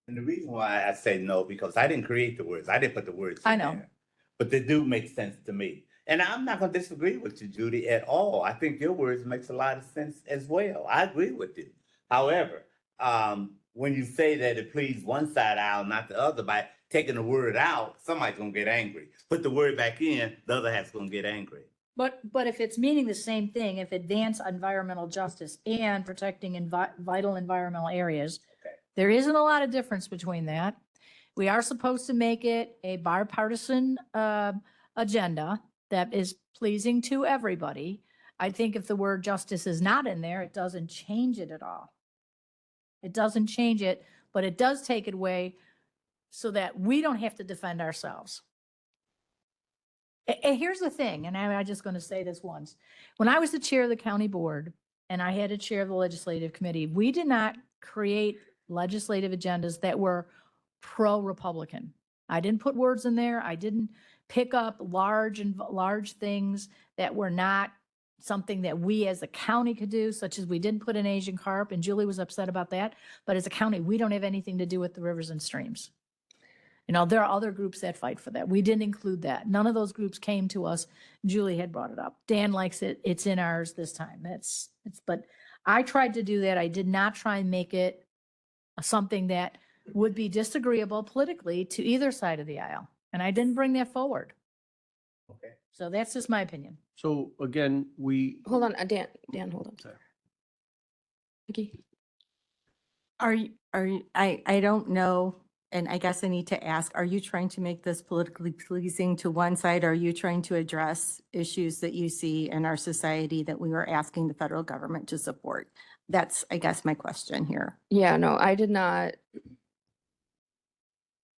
And the reason why I say no, because I didn't create the words. I didn't put the words in I know. there. But they do make sense to me. And I'm not gonna disagree with you, Judy, at all. I think your words makes a lot of sense as well. I agree with you. However, when you say that it pleases one side aisle, not the other, by taking the word out, somebody's gonna get angry. Put the word back in, the other half's gonna get angry. But if it's meaning the same thing, if advance environmental justice and protecting vital environmental areas, Okay. there isn't a lot of difference between that. We are supposed to make it a bipartisan agenda that is pleasing to everybody. I think if the word justice is not in there, it doesn't change it at all. It doesn't change it, but it does take it away so that we don't have to defend ourselves. And here's the thing, and I'm just going to say this once. When I was the chair of the county board and I had a chair of the legislative committee, we did not create legislative agendas that were pro-Republican. I didn't put words in there. I didn't pick up large things that were not something that we as a county could do, such as we didn't put an Asian carp, and Julie was upset about that. But as a county, we don't have anything to do with the rivers and streams. There are other groups that fight for that. We didn't include that. None of those groups came to us. Julie had brought it up. Dan likes it. It's in ours this time. But I tried to do that. I did not try and make it something that would be disagreeable politically to either side of the aisle. And I didn't bring that forward. Okay. So that's just my opinion. So again, Hold on, Dan, hold on. Sorry. Vicky? I don't know, and I guess I need to ask, are you trying to make this politically pleasing to one side? Or are you trying to address issues that you see in our society that we were asking the federal government to support? That's, I guess, my question here. Yeah, no, I did not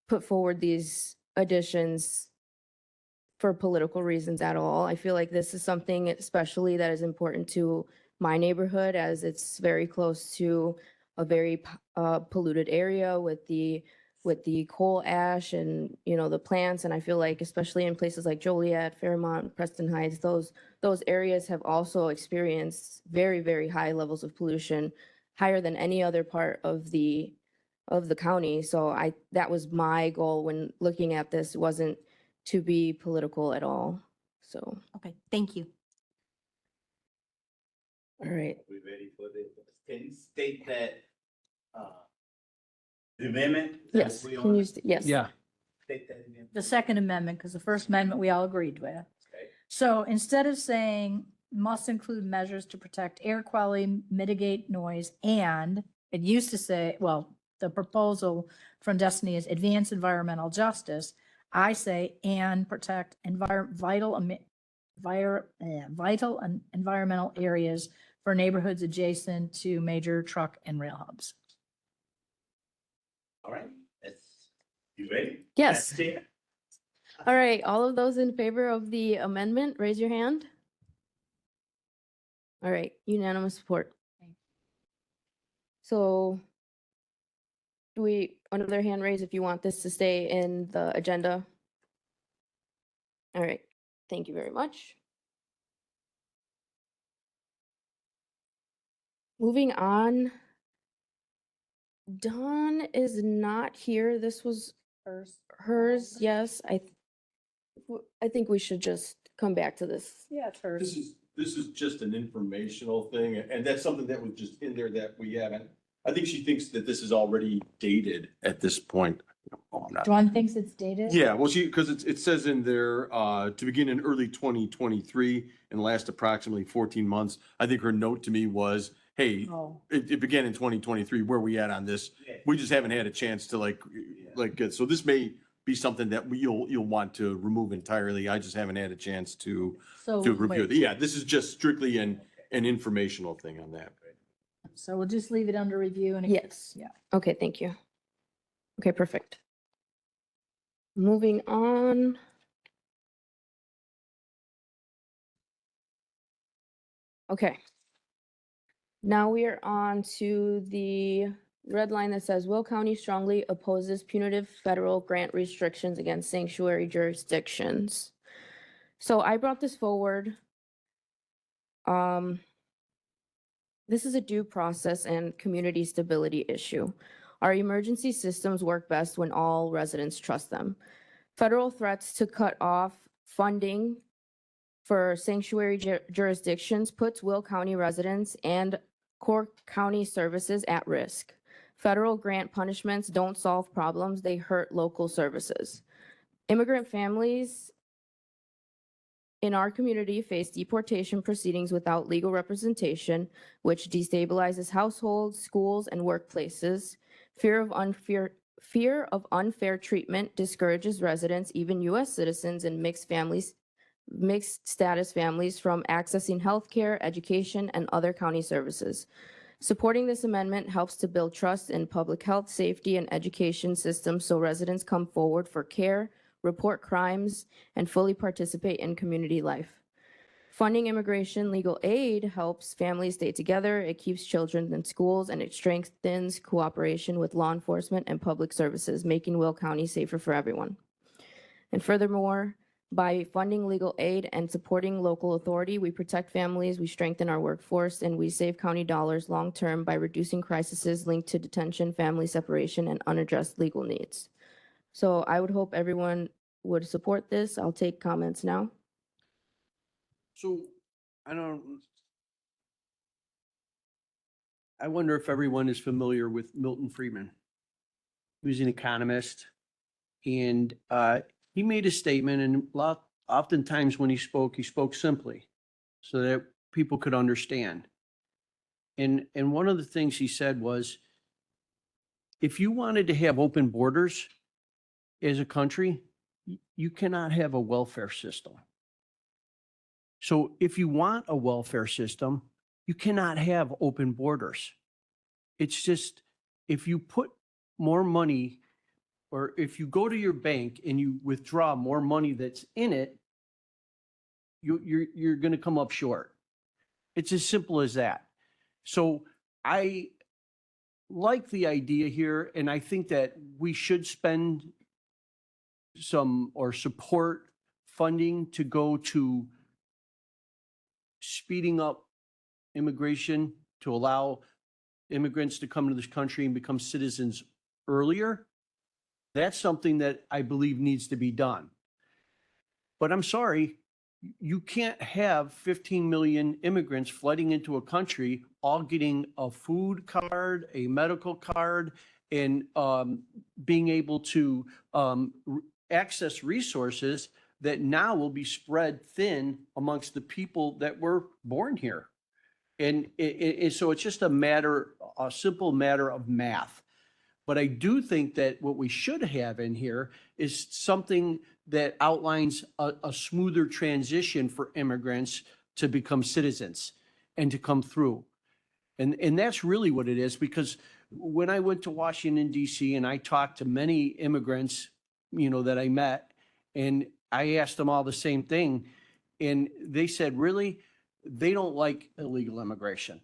put forward these additions for political reasons at all. I feel like this is something especially that is important to my neighborhood, as it's very close to a very polluted area with the coal ash and, you know, the plants. And I feel like especially in places like Joliet, Fairmont, Preston Heights, those areas have also experienced very, very high levels of pollution, higher than any other part of the county. So that was my goal when looking at this, wasn't to be political at all. So, Okay, thank you. all right. We ready for this? Can you state that, the amendment? Yes, can you, yes. yeah, State that again. The Second Amendment, because the First Amendment we all agreed with. Okay. So instead of saying must include measures to protect air quality, mitigate noise, and it used to say, well, the proposal from Destiny is advance environmental justice. I say and protect vital environmental areas for neighborhoods adjacent to major truck and rail hubs. All right, you ready? Yes. Madam Chair? All right, all of those in favor of the amendment, raise your hand. All right, unanimous support. So another hand raise if you want this to stay in the agenda. All right, thank you very much. Moving on. Dawn is not here. This was hers, yes. I think we should just come back to this. Yeah, it's hers. This is just an informational thing, and that's something that was just in there that we haven't. I think she thinks that this is already dated at this point. Oh, I'm not. Dawn thinks it's dated? Yeah, well, because it says in there, to begin in early 2023 and last approximately 14 months. I think her note to me was, hey, Oh. it began in 2023, where we at on this? We just haven't had a chance to so this may be something that you'll want to remove entirely. I just haven't had a chance to So, review it. wait, Yeah, this is just strictly an informational thing on that. so we'll just leave it under review and. Yes. Yeah. Okay, thank you. Okay, perfect. Moving on. Okay. Now we are on to the red line that says, Will County strongly opposes punitive federal grant restrictions against sanctuary jurisdictions. So I brought this forward. This is a due process and community stability issue. Our emergency systems work best when all residents trust them. Federal threats to cut off funding for sanctuary jurisdictions puts Will County residents and core county services at risk. Federal grant punishments don't solve problems, they hurt local services. Immigrant families in our community face deportation proceedings without legal representation, which destabilizes households, schools, and workplaces. Fear of unfair treatment discourages residents, even U.S. citizens and mixed status families, from accessing healthcare, education, and other county services. Supporting this amendment helps to build trust in public health, safety, and education systems so residents come forward for care, report crimes, and fully participate in community life. Funding immigration legal aid helps families stay together, it keeps children in schools, and it strengthens cooperation with law enforcement and public services, making Will County safer for everyone. And furthermore, by funding legal aid and supporting local authority, we protect families, we strengthen our workforce, and we save county dollars long-term by reducing crises linked to detention, family separation, and unaddressed legal needs. So I would hope everyone would support this. I'll take comments now. so I wonder if everyone is familiar with Milton Friedman, who's an economist. And he made a statement, and a lot oftentimes when he spoke simply so that people could understand. And one of the things he said was, if you wanted to have open borders as a country, you cannot have a welfare system. So if you want a welfare system, you cannot have open borders. It's just, if you put more money, or if you go to your bank and you withdraw more money that's in it, you're going to come up short. It's as simple as that. So I like the idea here, and I think that we should spend some or support funding to go to speeding up immigration to allow immigrants to come to this country and become citizens earlier. That's something that I believe needs to be done. But I'm sorry, you can't have 15 million immigrants flooding into a country, all getting a food card, a medical card, and being able to access resources that now will be spread thin amongst the people that were born here. And so it's just a simple matter of math. But I do think that what we should have in here is something that outlines a smoother transition for immigrants to become citizens and to come through. And that's really what it is, because when I went to Washington, D.C., and I talked to many immigrants, that I met, and I asked them all the same thing, and they said, really, they don't like illegal immigration.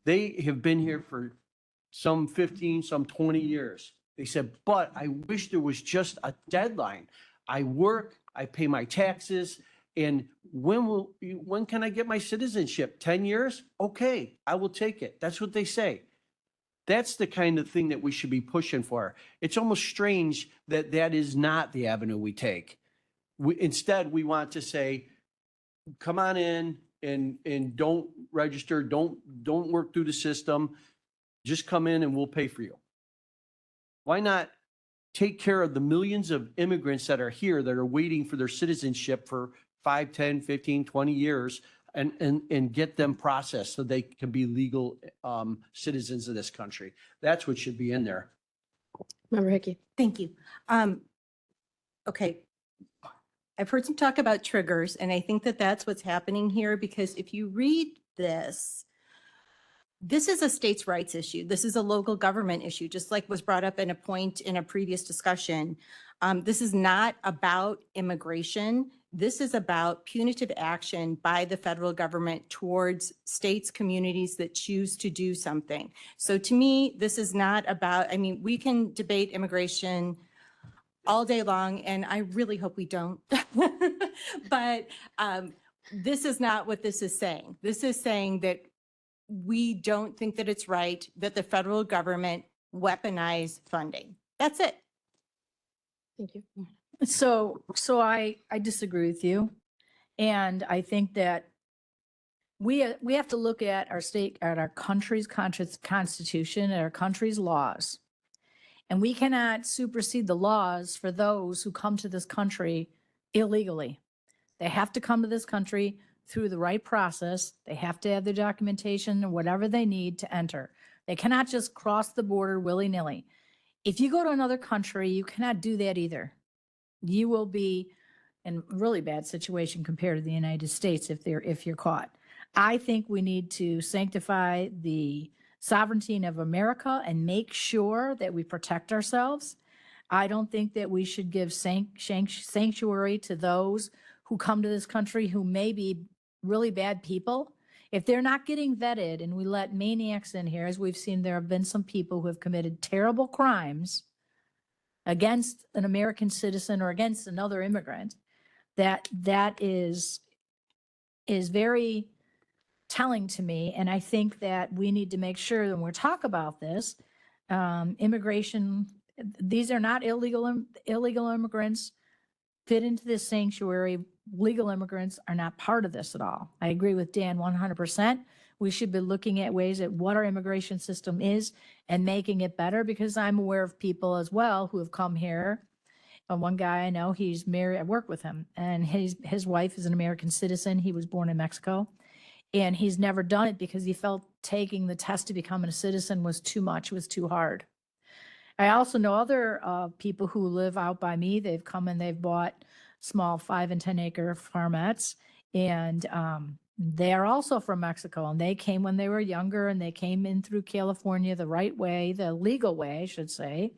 They have been here for some 15, some 20 years. They said, but I wish there was just a deadline. I work, I pay my taxes, and when can I get my citizenship? 10 years? Okay, I will take it. That's what they say. That's the kind of thing that we should be pushing for. It's almost strange that that is not the avenue we take. Instead, we want to say, come on in and don't register, don't work through the system. Just come in and we'll pay for you. Why not take care of the millions of immigrants that are here that are waiting for their citizenship for 5, 10, 15, 20 years and get them processed so they can be legal citizens of this country? That's what should be in there. Member Hickey. Thank you. Okay. I've heard some talk about triggers, and I think that that's what's happening here, because if you read this, this is a states' rights issue. This is a local government issue, just like was brought up in a point in a previous discussion. This is not about immigration. This is about punitive action by the federal government towards states, communities that choose to do something. So to me, this is not about, we can debate immigration all day long, and I really hope we don't. But this is not what this is saying. This is saying that we don't think that it's right that the federal government weaponize funding. That's it. Thank you. So I disagree with you. And I think that we have to look at our country's constitution, and our country's laws. And we cannot supersede the laws for those who come to this country illegally. They have to come to this country through the right process. They have to have their documentation or whatever they need to enter. They cannot just cross the border willy-nilly. If you go to another country, you cannot do that either. You will be in a really bad situation compared to the United States if you're caught. I think we need to sanctify the sovereignty of America and make sure that we protect ourselves. I don't think that we should give sanctuary to those who come to this country who may be really bad people. If they're not getting vetted and we let maniacs in here, as we've seen, there have been some people who have committed terrible crimes against an American citizen or against another immigrant, that is very telling to me. And I think that we need to make sure when we talk about this, immigration, these are not illegal immigrants fit into this sanctuary. Legal immigrants are not part of this at all. I agree with Dan 100%. We should be looking at ways at what our immigration system is and making it better, because I'm aware of people as well who have come here One guy I know, he's married, I work with him, and his wife is an American citizen. He was born in Mexico. And he's never done it because he felt taking the test to become a citizen was too much, was too hard. I also know other people who live out by me. They've come and they've bought small 5 and 10 acre farmettes, and they are also from Mexico. And they came when they were younger, and they came in through California the right way, the legal way, I should say,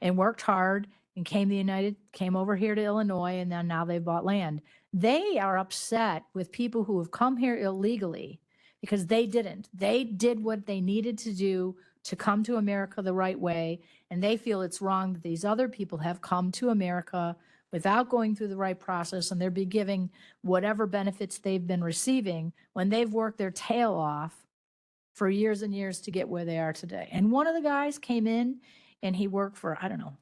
and worked hard and came over here to Illinois, and then now they've bought land. They are upset with people who have come here illegally because they didn't. They did what they needed to do to come to America the right way, and they feel it's wrong that these other people have come to America without going through the right process, and they're be giving whatever benefits they've been receiving when they've worked their tail off for years and years to get where they are today. And one of the guys came in and he worked for, I don't know,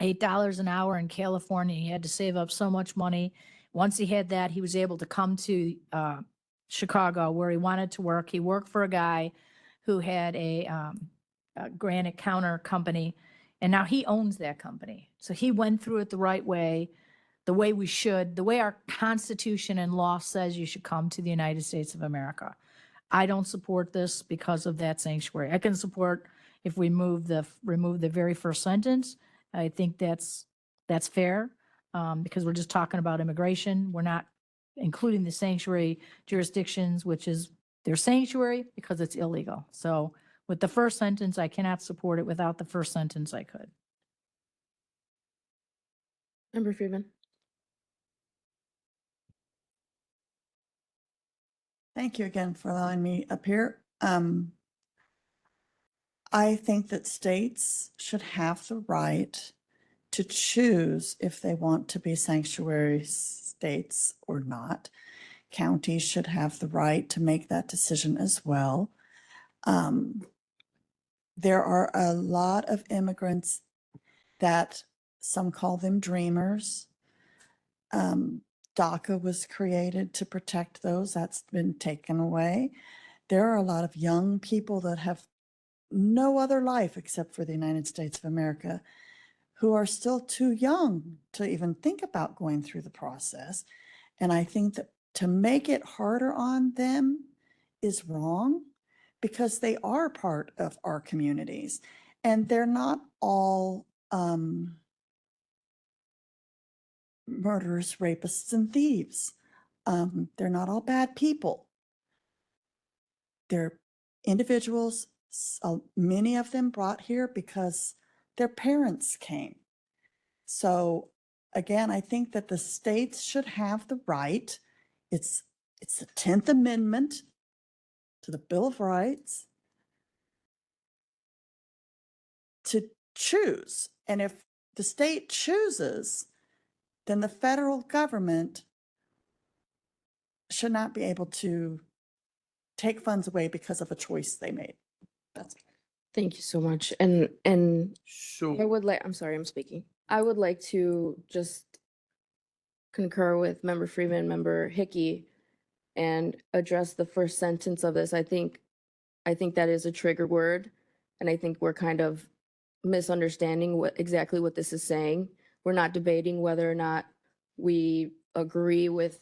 $8 an hour in California. He had to save up so much money. Once he had that, he was able to come to Chicago where he wanted to work. He worked for a guy who had a granite counter company, and now he owns that company. So he went through it the right way, the way we should, the way our Constitution and law says you should come to the United States of America. I don't support this because of that sanctuary. I can support if we remove the very first sentence. I think that's fair, because we're just talking about immigration. We're not including the sanctuary jurisdictions, which is their sanctuary because it's illegal. So with the first sentence, I cannot support it. Without the first sentence, I could. Member Friedman. Thank you again for allowing me up here. I think that states should have the right to choose if they want to be sanctuary states or not. Counties should have the right to make that decision as well. There are a lot of immigrants that some call them dreamers. DACA was created to protect those. That's been taken away. There are a lot of young people that have no other life except for the United States of America who are still too young to even think about going through the process. And I think that to make it harder on them is wrong, because they are part of our communities and they're not all murderers, rapists, and thieves. They're not all bad people. They're individuals, many of them brought here because their parents came. So again, I think that the states should have the right. It's the 10th Amendment to the Bill of Rights to choose. And if the state chooses, then the federal government should not be able to take funds away because of a choice they made. That's Thank you so much. And I So, would like, I'm sorry, I'm speaking. I would like to just concur with Member Freeman, Member Hickey, and address the first sentence of this. I think that is a trigger word, and I think we're kind of misunderstanding exactly what this is saying. We're not debating whether or not we agree with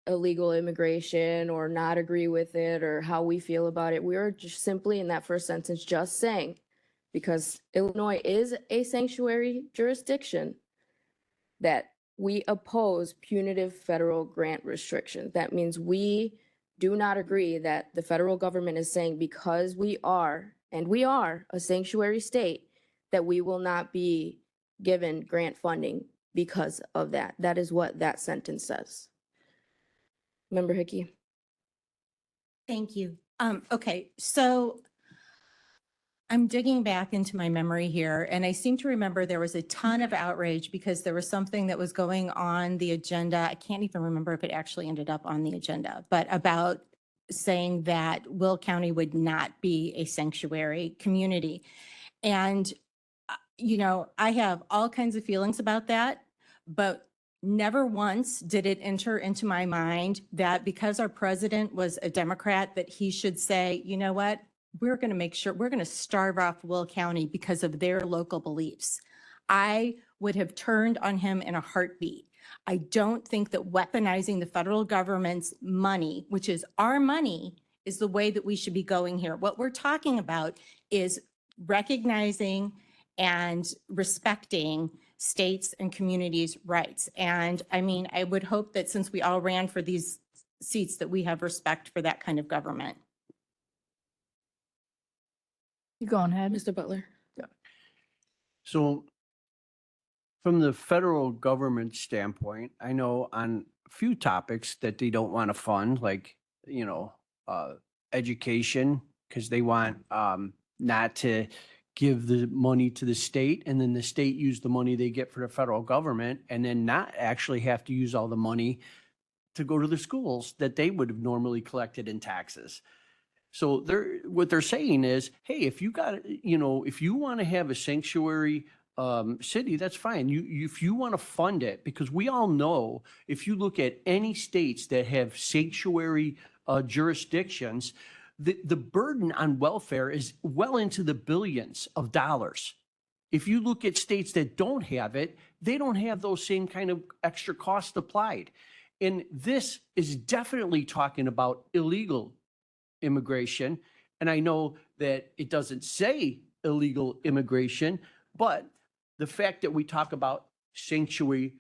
illegal immigration or not agree with it or how we feel about it. We are just simply in that first sentence just saying, because Illinois is a sanctuary jurisdiction, that we oppose punitive federal grant restrictions. That means we do not agree that the federal government is saying because we are, and we are, a sanctuary state, that we will not be given grant funding because of that. That is what that sentence says. Member Hickey. Thank you. Okay, so I'm digging back into my memory here, and I seem to remember there was a ton of outrage because there was something that was going on the agenda. I can't even remember if it actually ended up on the agenda, but about saying that Will County would not be a sanctuary community. And, I have all kinds of feelings about that, but never once did it enter into my mind that because our president was a Democrat, that he should say, you know what, we're going to make sure we're going to starve off Will County because of their local beliefs. I would have turned on him in a heartbeat. I don't think that weaponizing the federal government's money, which is our money, is the way that we should be going here. What we're talking about is recognizing and respecting states and communities' rights. And I mean, I would hope that since we all ran for these seats, that we have respect for that kind of government. You go ahead. Mr. Butler? So from the federal government standpoint, I know on a few topics that they don't want to fund, like, education, because they want not to give the money to the state, and then the state use the money they get for the federal government, and then not actually have to use all the money to go to the schools that they would have normally collected in taxes. So what they're saying is, hey, if you got, if you want to have a sanctuary city, that's fine. If you want to fund it, because we all know, if you look at any states that have sanctuary jurisdictions, the burden on welfare is well into the billions of dollars. If you look at states that don't have it, they don't have those same kind of extra costs applied. And this is definitely talking about illegal immigration. And I know that it doesn't say illegal immigration, but the fact that we talk about sanctuary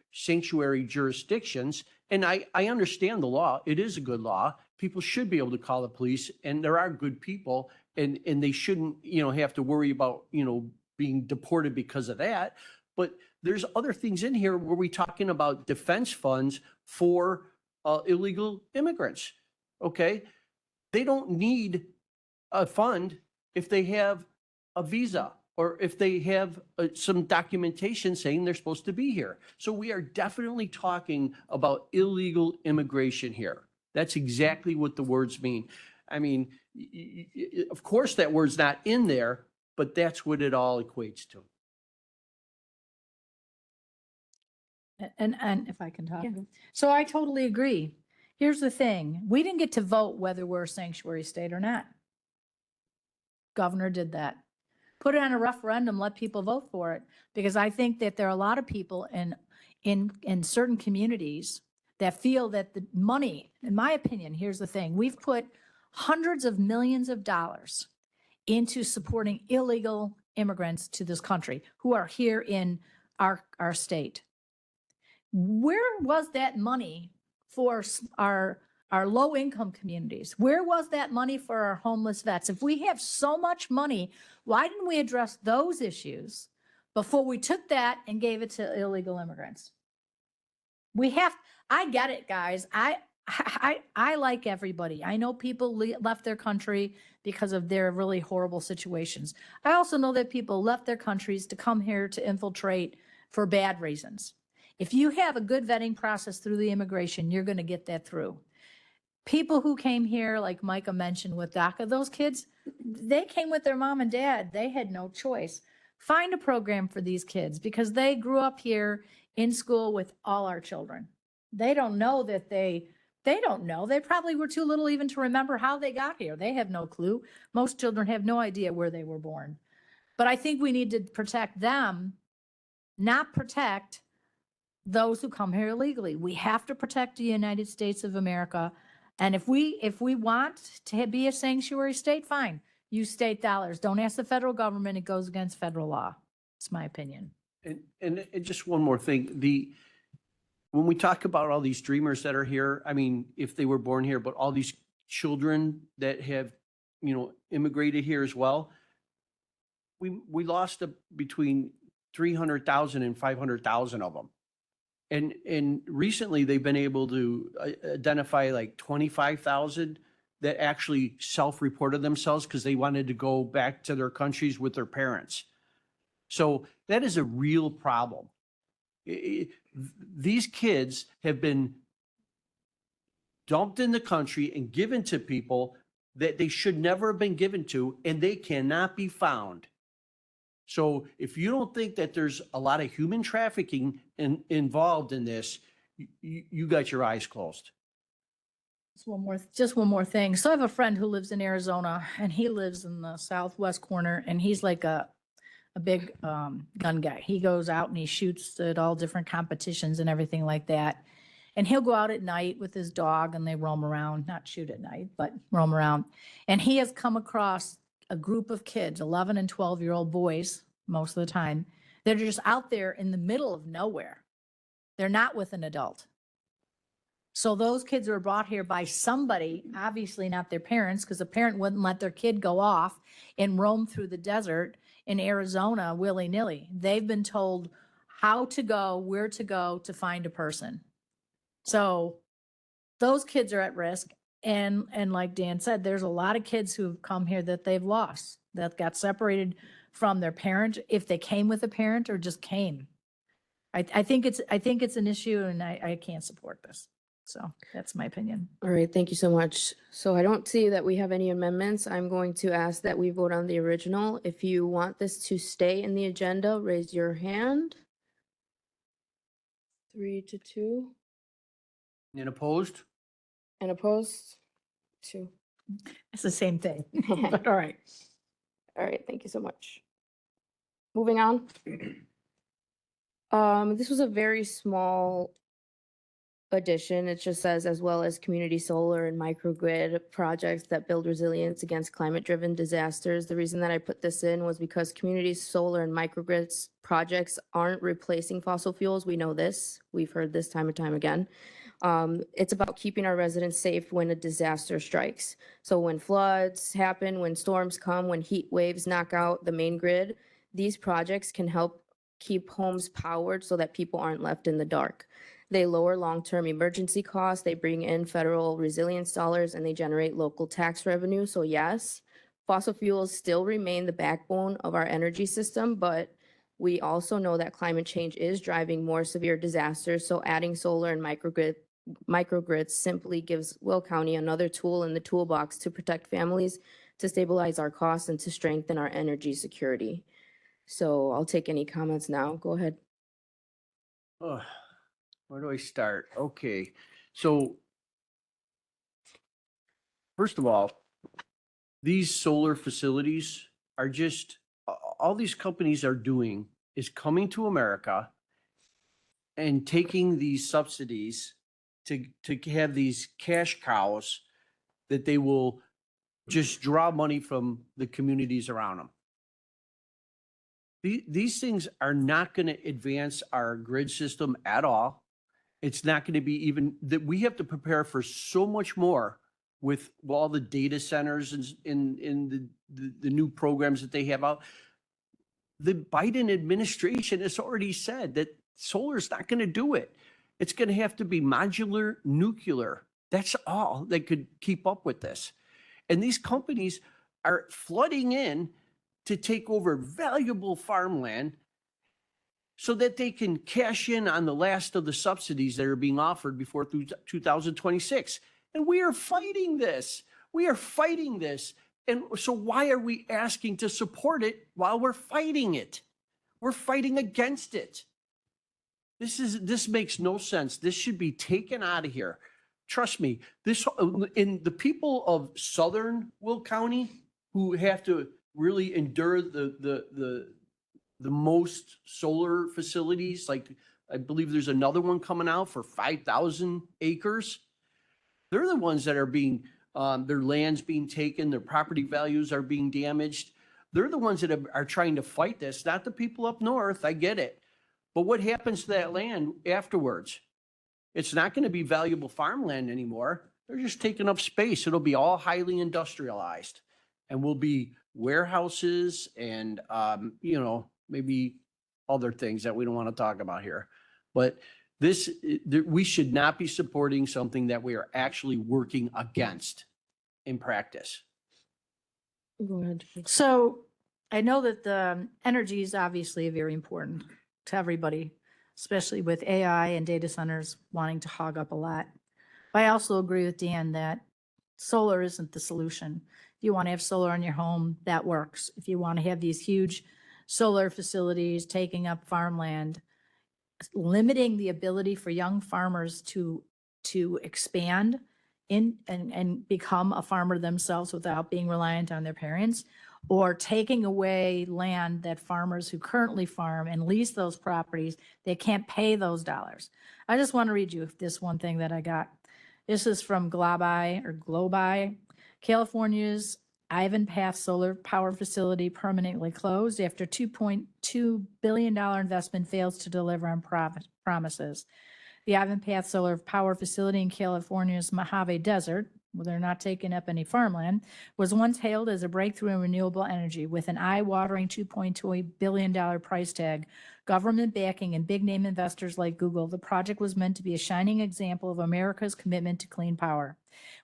jurisdictions, and I understand the law, it is a good law. People should be able to call the police, and there are good people, and they shouldn't, have to worry about, being deported because of that. But there's other things in here where we're talking about defense funds for illegal immigrants. Okay. They don't need a fund if they have a visa or if they have some documentation saying they're supposed to be here. So we are definitely talking about illegal immigration here. That's exactly what the words mean. I mean, of course that word's not in there, but that's what it all equates to. And if I can talk. Yeah. So I totally agree. Here's the thing. We didn't get to vote whether we're a sanctuary state or not. Governor did that. Put it on a referendum, let people vote for it. Because I think that there are a lot of people in certain communities that feel that the money, in my opinion, here's the thing. We've put hundreds of millions of dollars into supporting illegal immigrants to this country who are here in our state. Where was that money for our low-income communities? Where was that money for our homeless vets? If we have so much money, why didn't we address those issues before we took that and gave it to illegal immigrants? I get it, guys. I like everybody. I know people left their country because of their really horrible situations. I also know that people left their countries to come here to infiltrate for bad reasons. If you have a good vetting process through the immigration, you're going to get that through. People who came here, like Micah mentioned with DACA, those kids, they came with their mom and dad. They had no choice. Find a program for these kids because they grew up here in school with all our children. They don't know that they don't know. They probably were too little even to remember how they got here. They have no clue. Most children have no idea where they were born. But I think we need to protect them, not protect those who come here illegally. We have to protect the United States of America. And if we want to be a sanctuary state, fine. Use state dollars. Don't ask the federal government. It goes against federal law. It's my opinion. And just one more thing, when we talk about all these dreamers that are here, I mean, if they were born here, but all these children that have, immigrated here as well, we lost between 300,000 and 500,000 of them. And recently they've been able to identify like 25,000 that actually self-reported themselves because they wanted to go back to their countries with their parents. So that is a real problem. These kids have been dumped in the country and given to people that they should never have been given to, and they cannot be found. So if you don't think that there's a lot of human trafficking involved in this, you got your eyes closed. Just one more thing. So I have a friend who lives in Arizona and he lives in the southwest corner and he's like a a big gun guy. He goes out and he shoots at all different competitions and everything like that. And he'll go out at night with his dog and they roam around, not shoot at night, but roam around. And he has come across a group of kids, 11 and 12-year-old boys, most of the time. They're just out there in the middle of nowhere. They're not with an adult. So those kids were brought here by somebody, obviously not their parents, because a parent wouldn't let their kid go off and roam through the desert in Arizona willy-nilly. They've been told how to go, where to go to find a person. So those kids are at risk. And like Dan said, there's a lot of kids who've come here that they've lost, that got separated from their parent, if they came with a parent or just came. I think it's an issue and I can't support this. So that's my opinion. All right, thank you so much. So I don't see that we have any amendments. I'm going to ask that we vote on the original. If you want this to stay in the agenda, raise your hand. 3-2. And opposed? And opposed? 2. It's the same thing, but all right. All right, thank you so much. Moving on. This was a very small addition. It just says, as well as community solar and microgrid projects that build resilience against climate-driven disasters. The reason that I put this in was because community solar and microgrids projects aren't replacing fossil fuels. We know this. We've heard this time and time again. It's about keeping our residents safe when a disaster strikes. So when floods happen, when storms come, when heat waves knock out the main grid, these projects can help keep homes powered so that people aren't left in the dark. They lower long-term emergency costs, they bring in federal resilience dollars, and they generate local tax revenue. So yes, fossil fuels still remain the backbone of our energy system, but we also know that climate change is driving more severe disasters. So adding solar and microgrids simply gives Will County another tool in the toolbox to protect families, to stabilize our costs, and to strengthen our energy security. So I'll take any comments now. Go ahead. Where do I start? Okay, so first of all, these solar facilities are just, all these companies are doing is coming to America and taking these subsidies to have these cash cows that they will just draw money from the communities around them. These things are not going to advance our grid system at all. It's not going to be even that we have to prepare for so much more with all the data centers in the new programs that they have out. The Biden administration has already said that solar is not going to do it. It's going to have to be modular nuclear. That's all that could keep up with this. And these companies are flooding in to take over valuable farmland so that they can cash in on the last of the subsidies that are being offered before 2026. And we are fighting this. We are fighting this. And so why are we asking to support it while we're fighting it? We're fighting against it. This makes no sense. This should be taken out of here. Trust me, in the people of Southern Will County who have to really endure the most solar facilities, like I believe there's another one coming out for 5,000 acres. They're the ones that are being, their land's being taken, their property values are being damaged. They're the ones that are trying to fight this, not the people up north. I get it. But what happens to that land afterwards? It's not going to be valuable farmland anymore. They're just taking up space. It'll be all highly industrialized and will be warehouses and, maybe other things that we don't want to talk about here. But we should not be supporting something that we are actually working against in practice. Go ahead. So I know that the energy is obviously very important to everybody, especially with AI and data centers wanting to hog up a lot. But I also agree with Dan that solar isn't the solution. If you want to have solar on your home, that works. If you want to have these huge solar facilities taking up farmland, limiting the ability for young farmers to expand in and become a farmer themselves without being reliant on their parents, or taking away land that farmers who currently farm and lease those properties, they can't pay those dollars. I just want to read you this one thing that I got. This is from Globi. California's Ivan Path Solar Power Facility permanently closed after $2.2 billion investment fails to deliver on promises. The Ivan Path Solar Power Facility in California's Mojave Desert, where they're not taking up any farmland, was once hailed as a breakthrough in renewable energy with an eye-watering $2.2 billion price tag, government backing, and big-name investors like Google. The project was meant to be a shining example of America's commitment to clean power.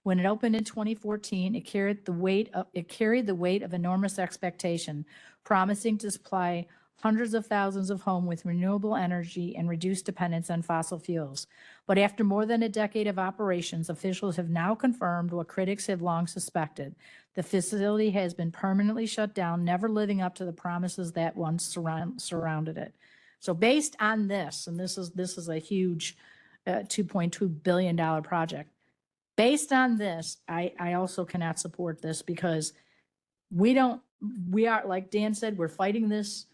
When it opened in 2014, it carried the weight of enormous expectation, promising to supply hundreds of thousands of homes with renewable energy and reduce dependence on fossil fuels. But after more than a decade of operations, officials have now confirmed what critics had long suspected. The facility has been permanently shut down, never living up to the promises that once surrounded it. So based on this, and this is a huge $2.2 billion project. Based on this, I also cannot support this because we are, like Dan said, we're fighting this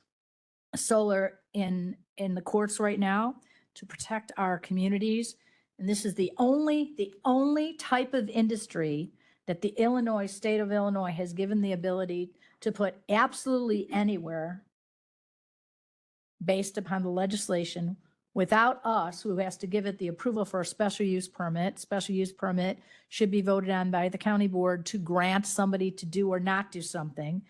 solar in the courts right now to protect our communities. And this is the only type of industry that the state of Illinois has given the ability to put absolutely anywhere based upon the legislation without us, who has to give it the approval for a special use permit. Special use permit should be voted on by the county board to grant somebody to do or not do something.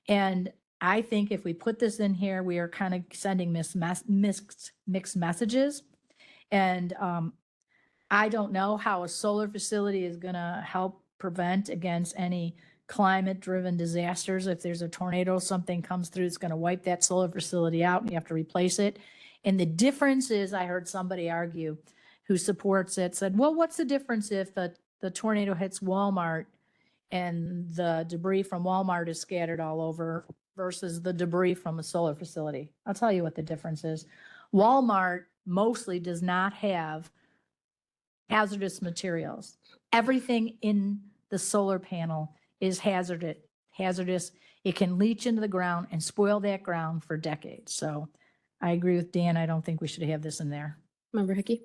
And I think if we put this in here, we are kind of sending mixed messages. And I don't know how a solar facility is going to help prevent against any climate-driven disasters. If there's a tornado, something comes through, it's going to wipe that solar facility out and you have to replace it. And the difference is, I heard somebody argue who supports it, said, well, what's the difference if the tornado hits Walmart and the debris from Walmart is scattered all over versus the debris from a solar facility? I'll tell you what the difference is. Walmart mostly does not have hazardous materials. Everything in the solar panel is hazardous. It can leach into the ground and spoil that ground for decades. So I agree with Dan. I don't think we should have this in there. Member Hickey?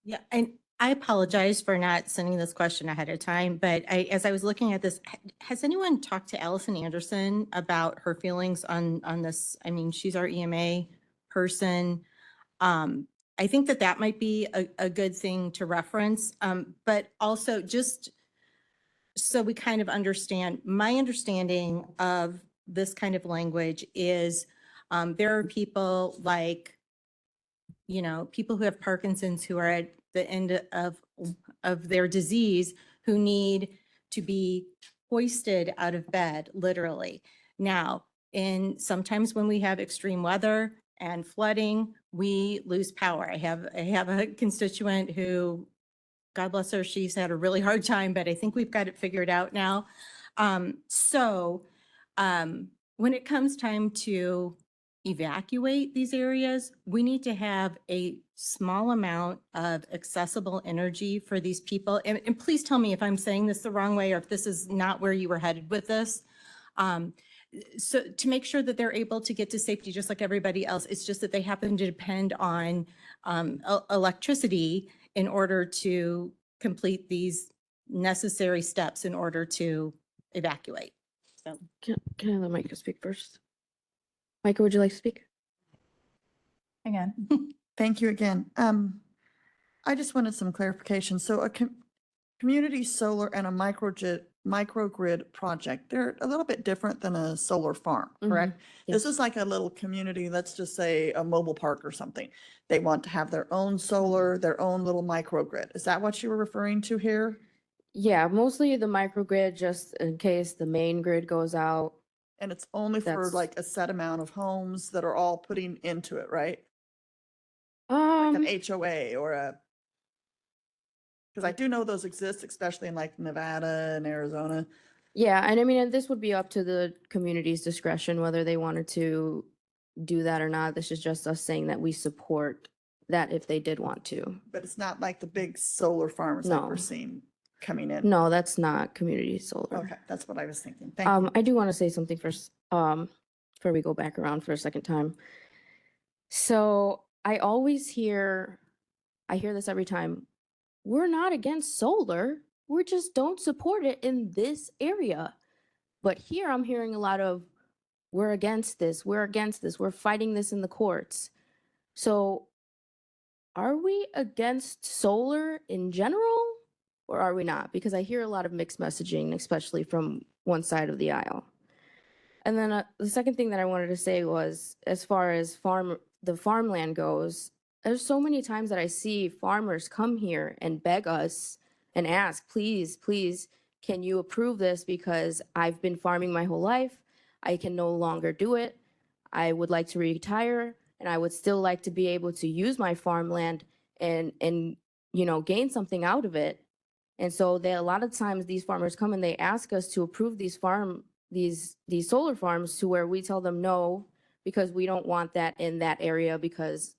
Yeah, and I apologize for not sending this question ahead of time, but as I was looking at this, has anyone talked to Allison Anderson about her feelings on this? I mean, she's our EMA person. I think that might be a good thing to reference, but also just so we kind of understand, my understanding of this kind of language is there are people like, people who have Parkinson's who are at the end of their disease who need to be hoisted out of bed, literally. Now, sometimes when we have extreme weather and flooding, we lose power. I have a constituent who, God bless her, she's had a really hard time, but I think we've got it figured out now. When it comes time to evacuate these areas, we need to have a small amount of accessible energy for these people. And please tell me if I'm saying this the wrong way or if this is not where you were headed with this. So to make sure that they're able to get to safety just like everybody else, it's just that they happen to depend on electricity in order to complete these necessary steps in order to evacuate. So Can I let Micah speak first? Micah, would you like to speak? Hang on. Thank you again. I just wanted some clarification. So a community solar and a microgrid project, they're a little bit different than a solar farm, correct? This is like a little community, let's just say a mobile park or something. They want to have their own solar, their own little microgrid. Is that what you were referring to here? Yeah, mostly the microgrid, just in case the main grid goes out. And it's only for That's- like a set amount of homes that are all putting into it, right? Like an HOA or because I do know those exist, especially in like Nevada and Arizona. Yeah, and I mean, this would be up to the community's discretion whether they wanted to do that or not. This is just us saying that we support that if they did want to. But it's not like the big solar farms like we're No. seeing. coming in? No, that's not community solar. Okay, that's what I was thinking. Thank you. I do want to say something first, before we go back around for a second time. So I hear this every time. We're not against solar. We just don't support it in this area. But here I'm hearing a lot of, we're against this, we're fighting this in the courts. So are we against solar in general or are we not? Because I hear a lot of mixed messaging, especially from one side of the aisle. And then the second thing that I wanted to say was, as far as the farmland goes, there's so many times that I see farmers come here and beg us and ask, please, please, can you approve this? Because I've been farming my whole life. I can no longer do it. I would like to retire and I would still like to be able to use my farmland and gain something out of it. And so a lot of times these farmers come and they ask us to approve these solar farms, to where we tell them no, because we don't want that in that area, because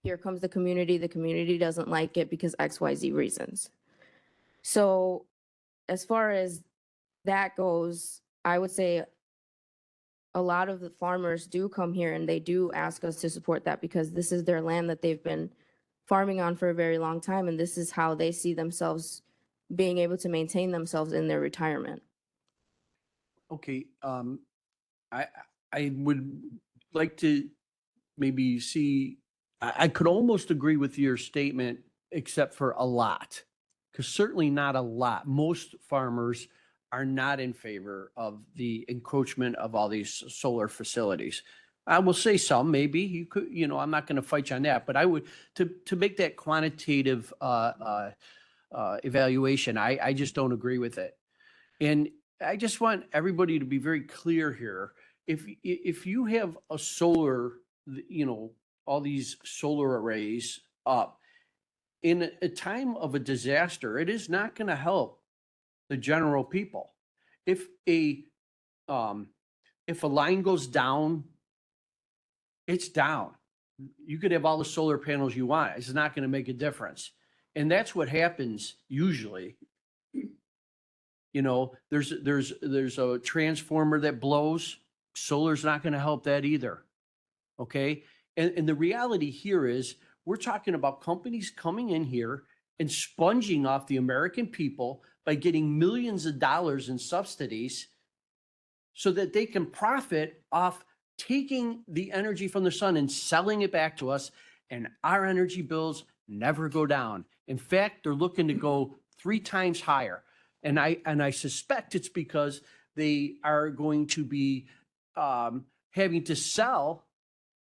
here comes the community doesn't like it because XYZ reasons. So as far as that goes, I would say a lot of the farmers do come here and they do ask us to support that, because this is their land that they've been farming on for a very long time, and this is how they see themselves being able to maintain themselves in their retirement. Okay, I would like to maybe see, I could almost agree with your statement, except for a lot, because certainly not a lot. Most farmers are not in favor of the encroachment of all these solar facilities. I will say some, maybe you could, I'm not going to fight you on that, but I would, to make that quantitative evaluation, I just don't agree with it. And I just want everybody to be very clear here. If you have a solar, all these solar arrays up, in a time of a disaster, it is not going to help the general people. If a line goes down, it's down. You could have all the solar panels you want. It's not going to make a difference. And that's what happens usually. There's a transformer that blows. Solar's not going to help that either. Okay. And the reality here is we're talking about companies coming in here and sponging off the American people by getting millions of dollars in subsidies so that they can profit off taking the energy from the sun and selling it back to us. And our energy bills never go down. In fact, they're looking to go 3 times higher. And I suspect it's because they are going to be having to sell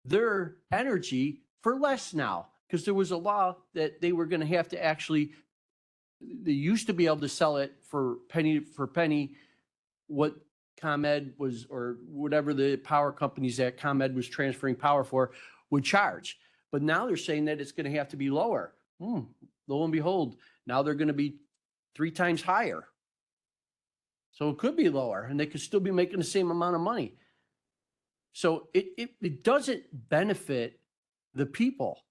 their energy for less now, because there was a law that they were going to have to actually, they used to be able to sell it for penny what ComEd was, or whatever the power companies that ComEd was transferring power for would charge. But now they're saying that it's going to have to be lower. Lo and behold, now they're going to be 3 times higher. So it could be lower and they could still be making the same amount of money. So it doesn't benefit the people.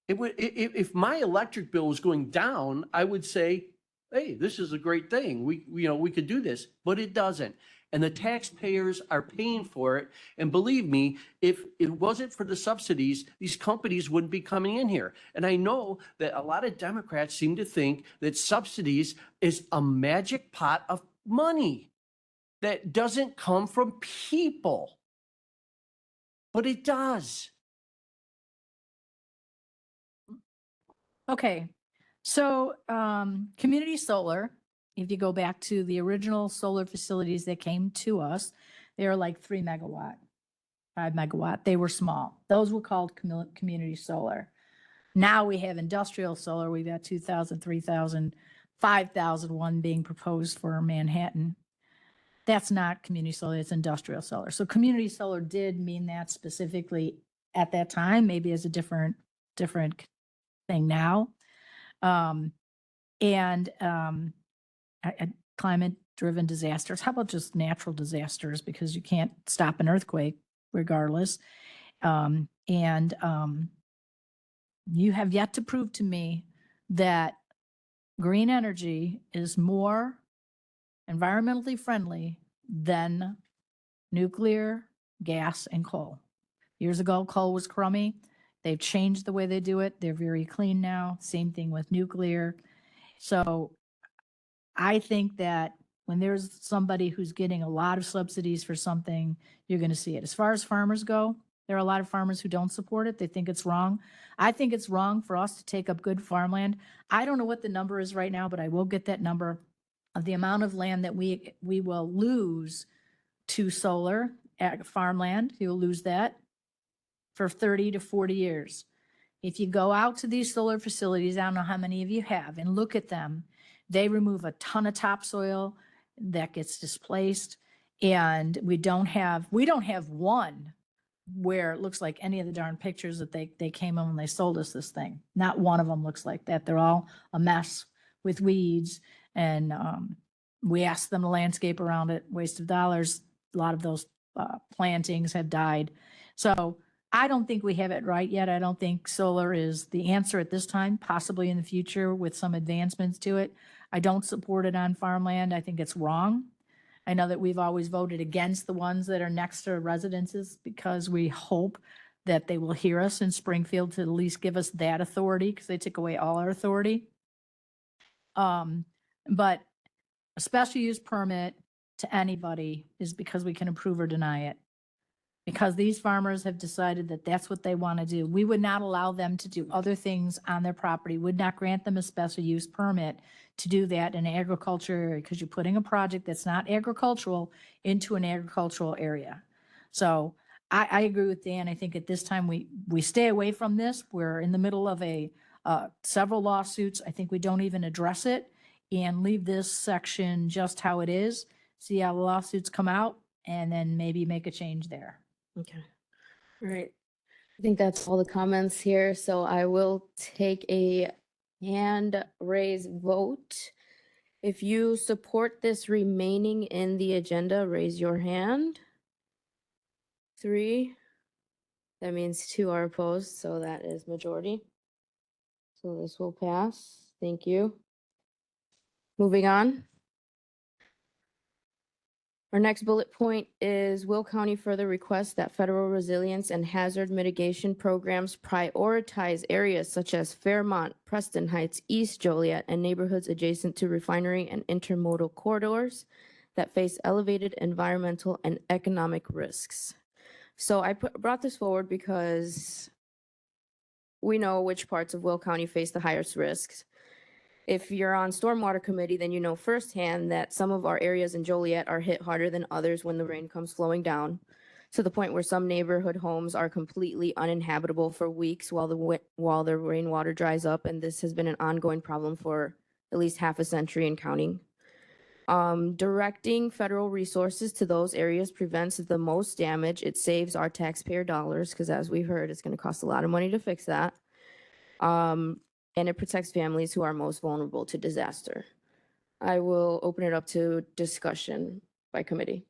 If my electric bill was going down, I would say, hey, this is a great thing. We could do this, but it doesn't. And the taxpayers are paying for it. And believe me, if it wasn't for the subsidies, these companies wouldn't be coming in here. And I know that a lot of Democrats seem to think that subsidies is a magic pot of money that doesn't come from people, but it does. Okay, so community solar, if you go back to the original solar facilities that came to us, they were like 3 megawatt, 5 megawatt. They were small. Those were called community solar. Now we have industrial solar. We've got 2,000, 3,000, 5,000, one being proposed for Manhattan. That's not community solar, it's industrial solar. So community solar did mean that specifically at that time, maybe as a different thing now. Climate-driven disasters. How about just natural disasters? Because you can't stop an earthquake regardless. You have yet to prove to me that green energy is more environmentally friendly than nuclear, gas, and coal. Years ago, coal was crummy. They've changed the way they do it. They're very clean now. Same thing with nuclear. So I think that when there's somebody who's getting a lot of subsidies for something, you're going to see it. As far as farmers go, there are a lot of farmers who don't support it. They think it's wrong. I think it's wrong for us to take up good farmland. I don't know what the number is right now, but I will get that number of the amount of land that we will lose to solar farmland. You'll lose that for 30 to 40 years. If you go out to these solar facilities, I don't know how many of you have, and look at them, they remove a ton of topsoil that gets displaced. And we don't have one where it looks like any of the darn pictures that they came in when they sold us this thing. Not one of them looks like that. They're all a mess with weeds. And we asked them to landscape around it, waste of dollars. A lot of those plantings have died. So I don't think we have it right yet. I don't think solar is the answer at this time, possibly in the future with some advancements to it. I don't support it on farmland. I think it's wrong. I know that we've always voted against the ones that are next to residences because we hope that they will hear us in Springfield to at least give us that authority, because they took away all our authority. But a special use permit to anybody is because we can approve or deny it. Because these farmers have decided that that's what they want to do. We would not allow them to do other things on their property, would not grant them a special use permit to do that in agriculture area, because you're putting a project that's not agricultural into an agricultural area. So I agree with Dan. I think at this time we stay away from this. We're in the middle of several lawsuits. I think we don't even address it and leave this section just how it is, see how the lawsuits come out, and then maybe make a change there. Okay. All right. I think that's all the comments here. So I will take a hand raise vote. If you support this remaining in the agenda, raise your hand. 3. That means 2 are opposed, so that is majority. So this will pass. Thank you. Moving on. Our next bullet point is, will county further request that federal resilience and hazard mitigation programs prioritize areas such as Fairmont, Preston Heights, East Joliet, and neighborhoods adjacent to refinery and intermodal corridors that face elevated environmental and economic risks. So I brought this forward because we know which parts of Will County face the highest risks. If you're on Stormwater Committee, then you know firsthand that some of our areas in Joliet are hit harder than others when the rain comes flowing down, to the point where some neighborhood homes are completely uninhabitable for weeks while the rainwater dries up, and this has been an ongoing problem for at least half a century and counting. Directing federal resources to those areas prevents the most damage. It saves our taxpayer dollars, because as we heard, it's going to cost a lot of money to fix that. And it protects families who are most vulnerable to disaster. I will open it up to discussion by committee.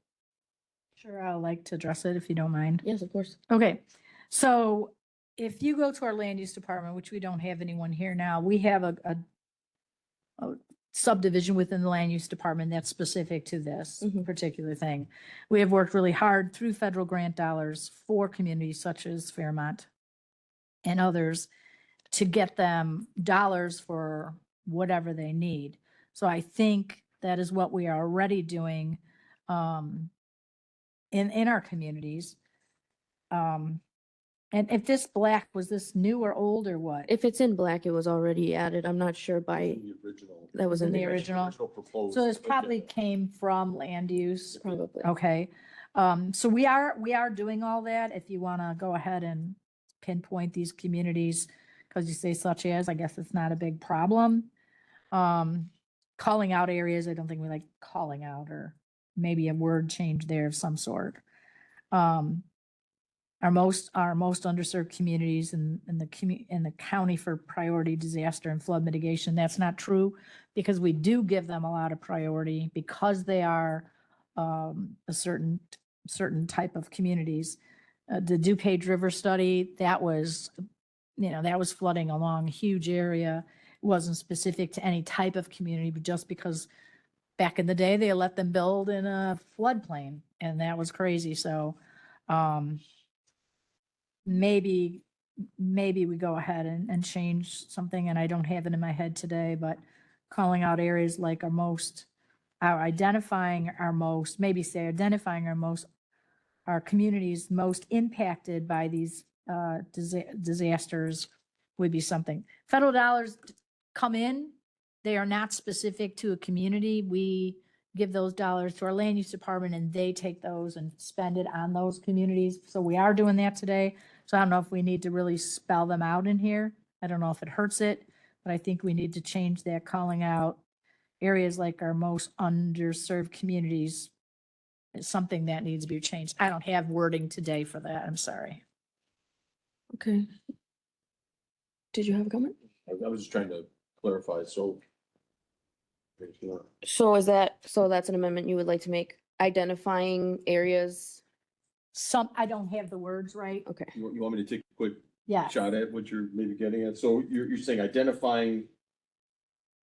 Sure, I'd like to address it if you don't mind. Yes, of course. Okay, so if you go to our land use department, which we don't have anyone here now, we have a subdivision within the land use department that's specific to this particular thing. We have worked really hard through federal grant dollars for communities such as Fairmont and others to get them dollars for whatever they need. So I think that is what we are already doing in our communities. And if this black, was this new or old or what? If it's in black, it was already added. I'm not sure by, that was in the original. So this probably came from land use. Probably. Okay. So we are doing all that. If you want to go ahead and pinpoint these communities, because you say such as, I guess it's not a big problem. Calling out areas, I don't think we like calling out, or maybe a word change there of some sort. Our most underserved communities in the county for priority disaster and flood mitigation. That's not true, because we do give them a lot of priority because they are a certain type of communities. The DuPage River study, that was flooding along a huge area. wasn't specific to any type of community, but just because back in the day, they let them build in a floodplain, and that was crazy. So, maybe we go ahead and change something, and I don't have it in my head today, but calling out areas like identifying our communities most impacted by these disasters would be something. Federal dollars come in, they are not specific to a community. We give those dollars to our land use department, and they take those and spend it on those communities. So we are doing that today. So I don't know if we need to really spell them out in here. I don't know if it hurts it, but I think we need to change that, calling out areas like our most underserved communities is something that needs to be changed. I don't have wording today for that. I'm sorry. Okay. Did you have a comment? I was just trying to clarify, so. So that's an amendment you would like to make, identifying areas? I don't have the words right. Okay. You want me to take a quick Yeah. shot at what you're maybe getting at? So you're saying identifying,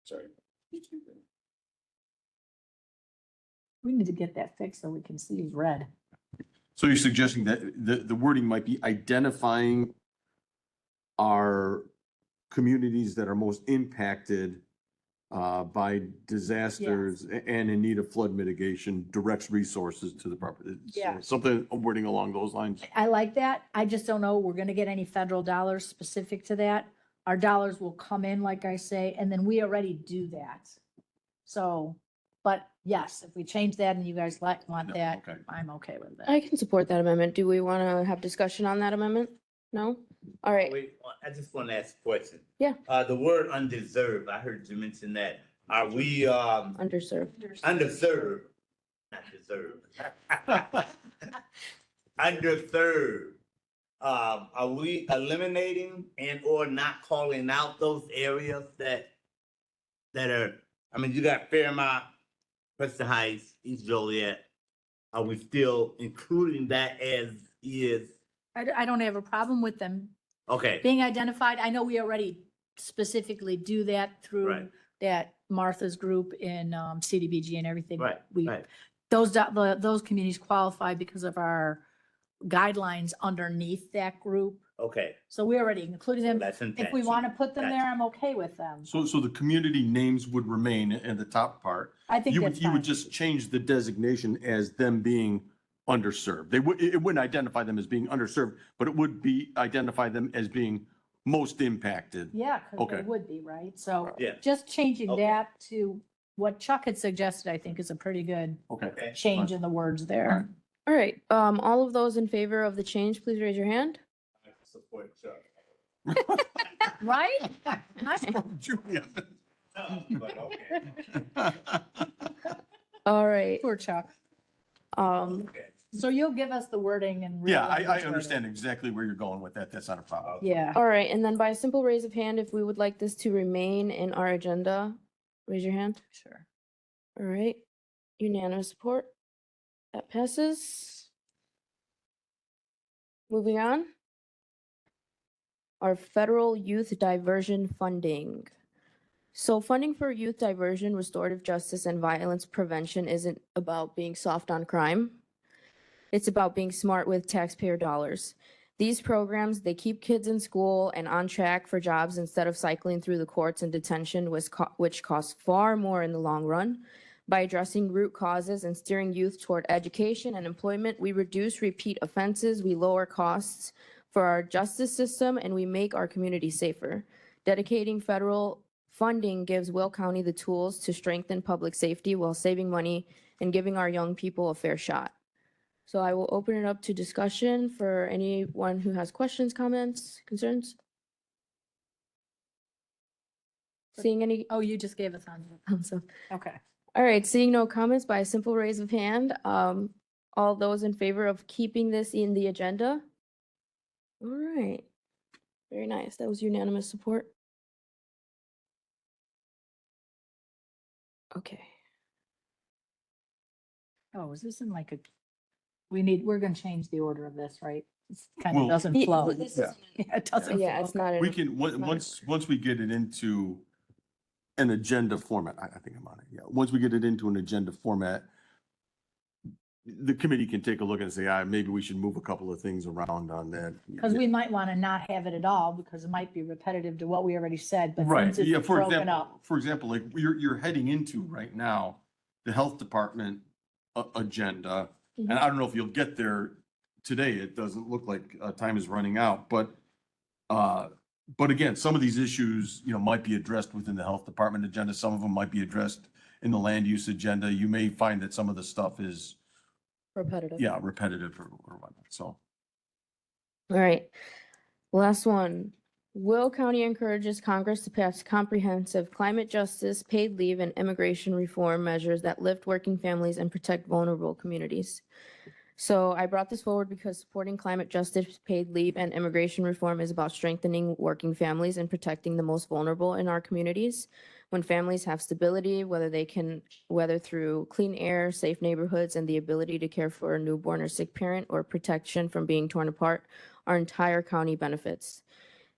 sorry. We need to get that fixed so we can see it's red. So you're suggesting that the wording might be identifying our communities that are most impacted by disasters and in need of flood mitigation, directs resources to the property. Yeah. Something, wording along those lines. I like that. I just don't know, we're gonna get any federal dollars specific to that. Our dollars will come in, like I say, and then we already do that. So, but yes, if we change that and you guys want that, okay. I'm okay with that. I can support that amendment. Do we want to have discussion on that amendment? No? All right. Wait, I just want to ask a question. Yeah. The word undeserved, I heard you mention that. Are we, Underserved. underserved? Not deserved. Underserved. Are we eliminating and or not calling out those areas that are, I mean, you got Fairmont, Preston Heights, East Joliet. Are we still including that as is? I don't have a problem with them Okay, being identified. I know we already specifically do that through Right. that Martha's group in CDBG and everything. right, We, right. those communities qualify because of our guidelines underneath that group. Okay, So we already included them. that's in. If we want to put them there, I'm okay with them. So the community names would remain in the top part. I think You that's would, you would fine. just change the designation as them being underserved. It wouldn't identify them as being underserved, but it would identify them as being most impacted. Yeah, because Okay. they would be, right? So Yeah. just changing Okay. that to what Chuck had suggested, I think is a pretty good Okay. change in the words there. All right. All of those in favor of the change, please raise your hand. I support Chuck. Right? Julia. But okay. All right. Poor Chuck. Okay. So you'll give us the wording and. real Yeah, I language understand exactly where you're going with that. That's not a problem. wording. Yeah. All right. And then by a simple raise of hand, if we would like this to remain in our agenda, raise your hand. Sure. All right. Unanimous support. That passes. Moving on. Our federal youth diversion funding. So funding for youth diversion, restorative justice, and violence prevention isn't about being soft on crime. It's about being smart with taxpayer dollars. These programs, they keep kids in school and on track for jobs instead of cycling through the courts and detention, which costs far more in the long run. By addressing root causes and steering youth toward education and employment, we reduce repeat offenses, we lower costs for our justice system, and we make our community safer. Dedicating federal funding gives Will County the tools to strengthen public safety while saving money and giving our young people a fair shot. So I will open it up to discussion for anyone who has questions, comments, concerns. Seeing any, Oh, you just gave us on. so, Okay. all right, seeing no comments by a simple raise of hand, all those in favor of keeping this in the agenda? All right, very nice. That was unanimous support. Okay. Oh, is this in like a, we're gonna change the order of this, right? It kind Well- of doesn't Yeah, flow. this Yeah. Yeah, it doesn't. Yeah, flow. it's not. We in- can, it's not in- once we get it into an agenda format, I think I'm on it, yeah. Once we get it into an agenda format, the committee can take a look and say, maybe we should move a couple of things around on that. Because we might want to not have it at all because it might be repetitive to what we already said, but Right, since it's yeah, for broken example, up. like you're heading into right now, the health department agenda. And I don't know if you'll get there today. It doesn't look like time is running out, but again, some of these issues, might be addressed within the health department agenda. Some of them might be addressed in the land use agenda. You may find that some of the stuff is, Repetitive. repetitive or whatnot, so. All right. Last one. Will County encourages Congress to pass comprehensive climate justice, paid leave, and immigration reform measures that lift working families and protect vulnerable communities? So I brought this forward because supporting climate justice, paid leave, and immigration reform is about strengthening working families and protecting the most vulnerable in our communities. When families have stability, whether through clean air, safe neighborhoods, and the ability to care for a newborn or sick parent, or protection from being torn apart, our entire county benefits.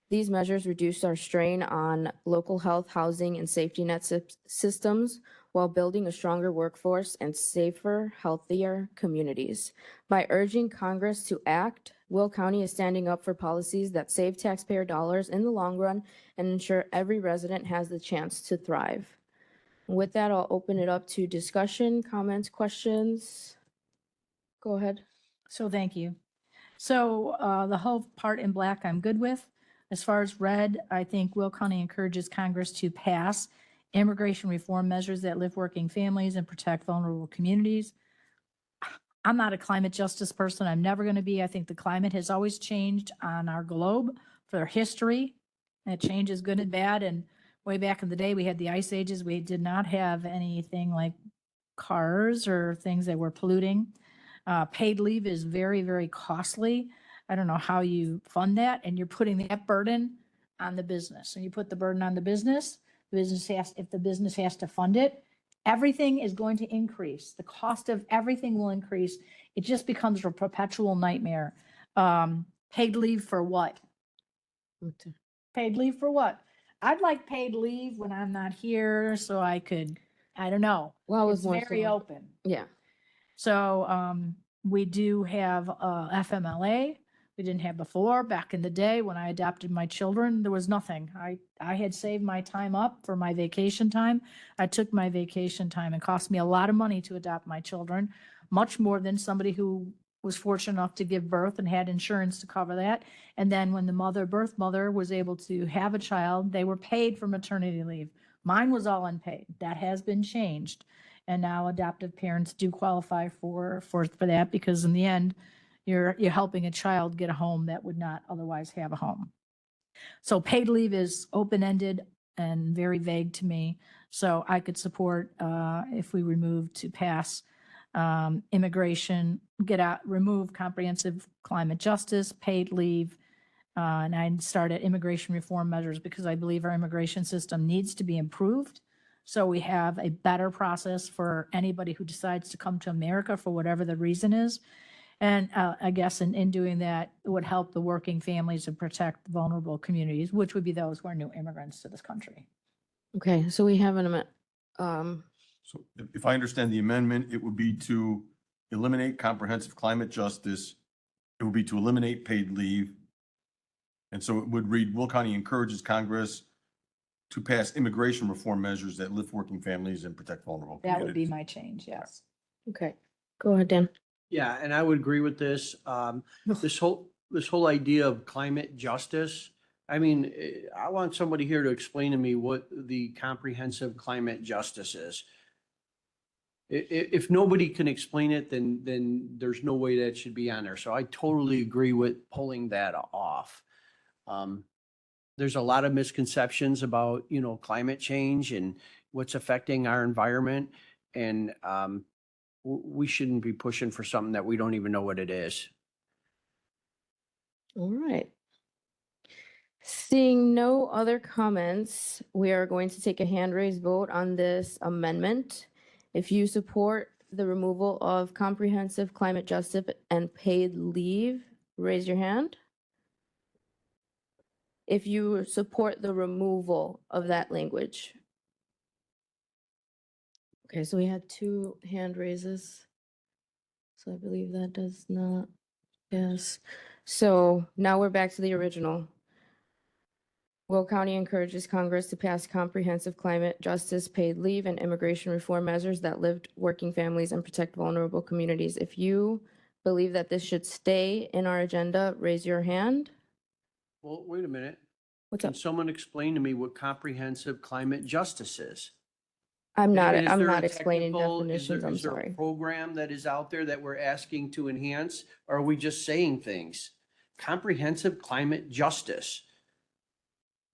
These measures reduce our strain on local health, housing, and safety net systems while building a stronger workforce and safer, healthier communities. By urging Congress to act, Will County is standing up for policies that save taxpayer dollars in the long run and ensure every resident has the chance to thrive. With that, I'll open it up to discussion, comments, questions. Go ahead. So thank you. So the whole part in black, I'm good with. As far as red, I think Will County encourages Congress to pass immigration reform measures that lift working families and protect vulnerable communities. I'm not a climate justice person. I'm never going to be. I think the climate has always changed on our globe for history. And it changes good and bad. And way back in the day, we had the ice ages. We did not have anything like cars or things that were polluting. Paid leave is very, very costly. I don't know how you fund that, and you're putting that burden on the business. And you put the burden on the business if the business has to fund it, everything is going to increase. The cost of everything will increase. It just becomes a perpetual nightmare. Paid leave for what? Paid leave for what? I'd like paid leave when I'm not here, so I could, I don't know. Well, It's very open. Yeah. So we do have FMLA. We didn't have before. Back in the day when I adopted my children, there was nothing. I had saved my time up for my vacation time. I took my vacation time. It cost me a lot of money to adopt my children, much more than somebody who was fortunate enough to give birth and had insurance to cover that. And then when the birth mother was able to have a child, they were paid for maternity leave. Mine was all unpaid. That has been changed. And now adoptive parents do qualify for that because in the end, you're helping a child get a home that would not otherwise have a home. So paid leave is open-ended and very vague to me. So I could support if we pass immigration, remove comprehensive climate justice, paid leave, and I'd start at immigration reform measures because I believe our immigration system needs to be improved. So we have a better process for anybody who decides to come to America for whatever the reason is. And I guess in doing that, it would help the working families and protect vulnerable communities, which would be those who are new immigrants to this country. Okay, so we have an amendment. So if I understand the amendment, it would be to eliminate comprehensive climate justice. It would be to eliminate paid leave. And so it would read, Will County encourages Congress to pass immigration reform measures that lift working families and protect vulnerable That communities. would be my change, yes. Okay, go ahead, Dan. Yeah, and I would agree with this. This whole idea of climate justice. I mean, I want somebody here to explain to me what the comprehensive climate justice is. If nobody can explain it, then there's no way that should be on there. So I totally agree with pulling that off. There's a lot of misconceptions about, climate change and what's affecting our environment. And we shouldn't be pushing for something that we don't even know what it is. All right. Seeing no other comments, we are going to take a hand raised vote on this amendment. If you support the removal of comprehensive climate justice and paid leave, raise your hand. If you support the removal of that language, Okay, so we had 2 hand raises. So I believe that does not, yes. So now we're back to the original. Will County encourages Congress to pass comprehensive climate justice, paid leave, and immigration reform measures that lift working families and protect vulnerable communities. If you believe that this should stay in our agenda, raise your hand. Well, wait a minute. What's Can up? someone explain to me what comprehensive climate justice is? I'm not, Is I'm there a not explaining technical- definitions, I'm Is there a sorry. program that is out there that we're asking to enhance? Or are we just saying things? Comprehensive climate justice.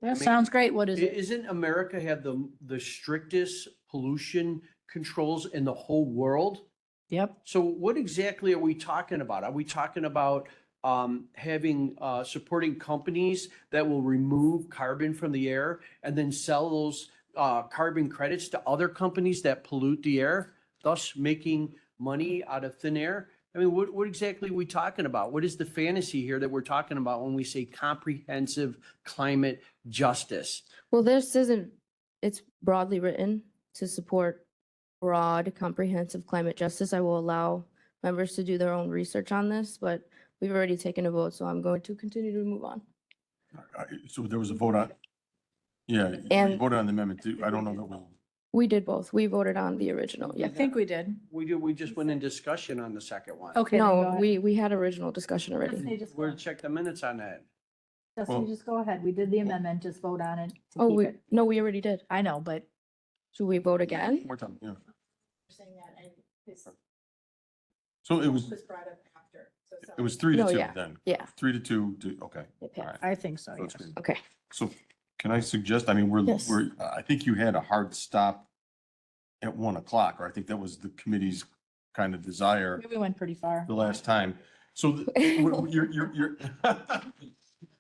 That mean, sounds great. What is it? Isn't America have the strictest pollution controls in the whole world? Yep. So what exactly are we talking about? Are we talking about supporting companies that will remove carbon from the air and then sell those carbon credits to other companies that pollute the air, thus making money out of thin air? I mean, what exactly are we talking about? What is the fantasy here that we're talking about when we say comprehensive climate justice? Well, this isn't, it's broadly written to support broad, comprehensive climate justice. I will allow members to do their own research on this, but we've already taken a vote, so I'm going to continue to move on. So there was a vote on, yeah, you And- voted on the amendment too. I don't know that we'll. We did both. We voted on the original, I yeah. think we did. We just went in discussion on the second one. Okay. then go No, ahead. we had original discussion already. Destiny, just go We're ahead. check the minutes on that. Destiny, Well- just go ahead. We did the amendment, just vote on it. to Oh, keep we, it. no, we already did. I know, but. Should we vote again? More time, yeah. Saying that and his So it was, brought up after. it was 3 to No, 2 yeah. then. Yeah. 3 to 2 to, okay. It All passed. right. I think so, So it's yes. good. Okay. So can I suggest, I mean, Yes. I think you had a hard stop at 1 o'clock, or I think that was the committee's kind of desire We went pretty far. the last time. So you're,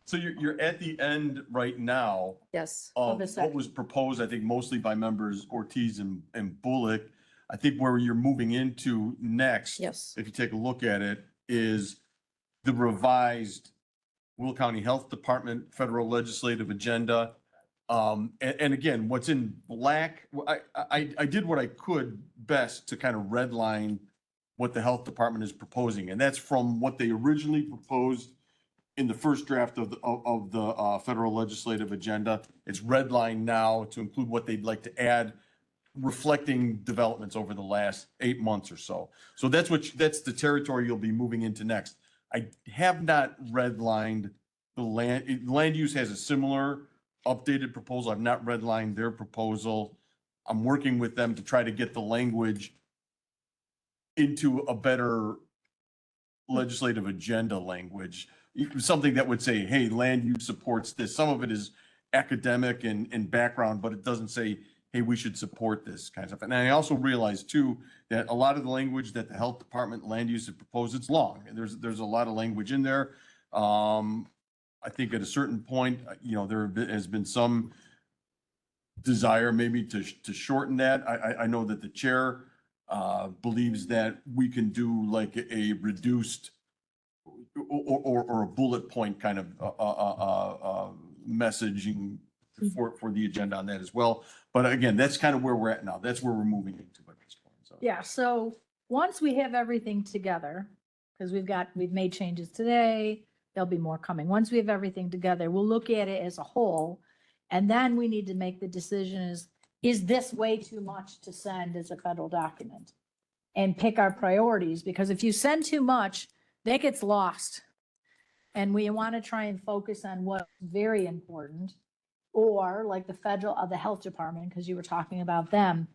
so you're at the end right now Yes. of the what second. was proposed, I think mostly by members Ortiz and Bullock. I think where you're moving into next. Yes. If you take a look at it, is the revised Will County Health Department Federal Legislative Agenda. And again, what's in black, I did what I could best to kind of redline what the health department is proposing, and that's from what they originally proposed in the first draft of the federal legislative agenda. It's redlined now to include what they'd like to add, reflecting developments over the last 8 months or so. So that's the territory you'll be moving into next. I have not redlined the land use has a similar updated proposal. I've not redlined their proposal. I'm working with them to try to get the language into a better legislative agenda language. Something that would say, hey, land use supports this. Some of it is academic and background, but it doesn't say, hey, we should support this kind of stuff. And I also realize too, that a lot of the language that the health department land use has proposed, it's long. And there's a lot of language in there. I think at a certain point, there has been some desire maybe to shorten that. I know that the chair believes that we can do like a reduced or a bullet point kind of messaging for the agenda on that as well. But again, that's kind of where we're at now. That's where we're moving into at this point. So. Yeah, so once we have everything together, because we've made changes today, there'll be more coming. Once we have everything together, we'll look at it as a whole. And then we need to make the decision is this way too much to send as a federal document? And pick our priorities, because if you send too much, that gets lost. And we want to try and focus on what's very important. Or like the health department, because you were talking about them,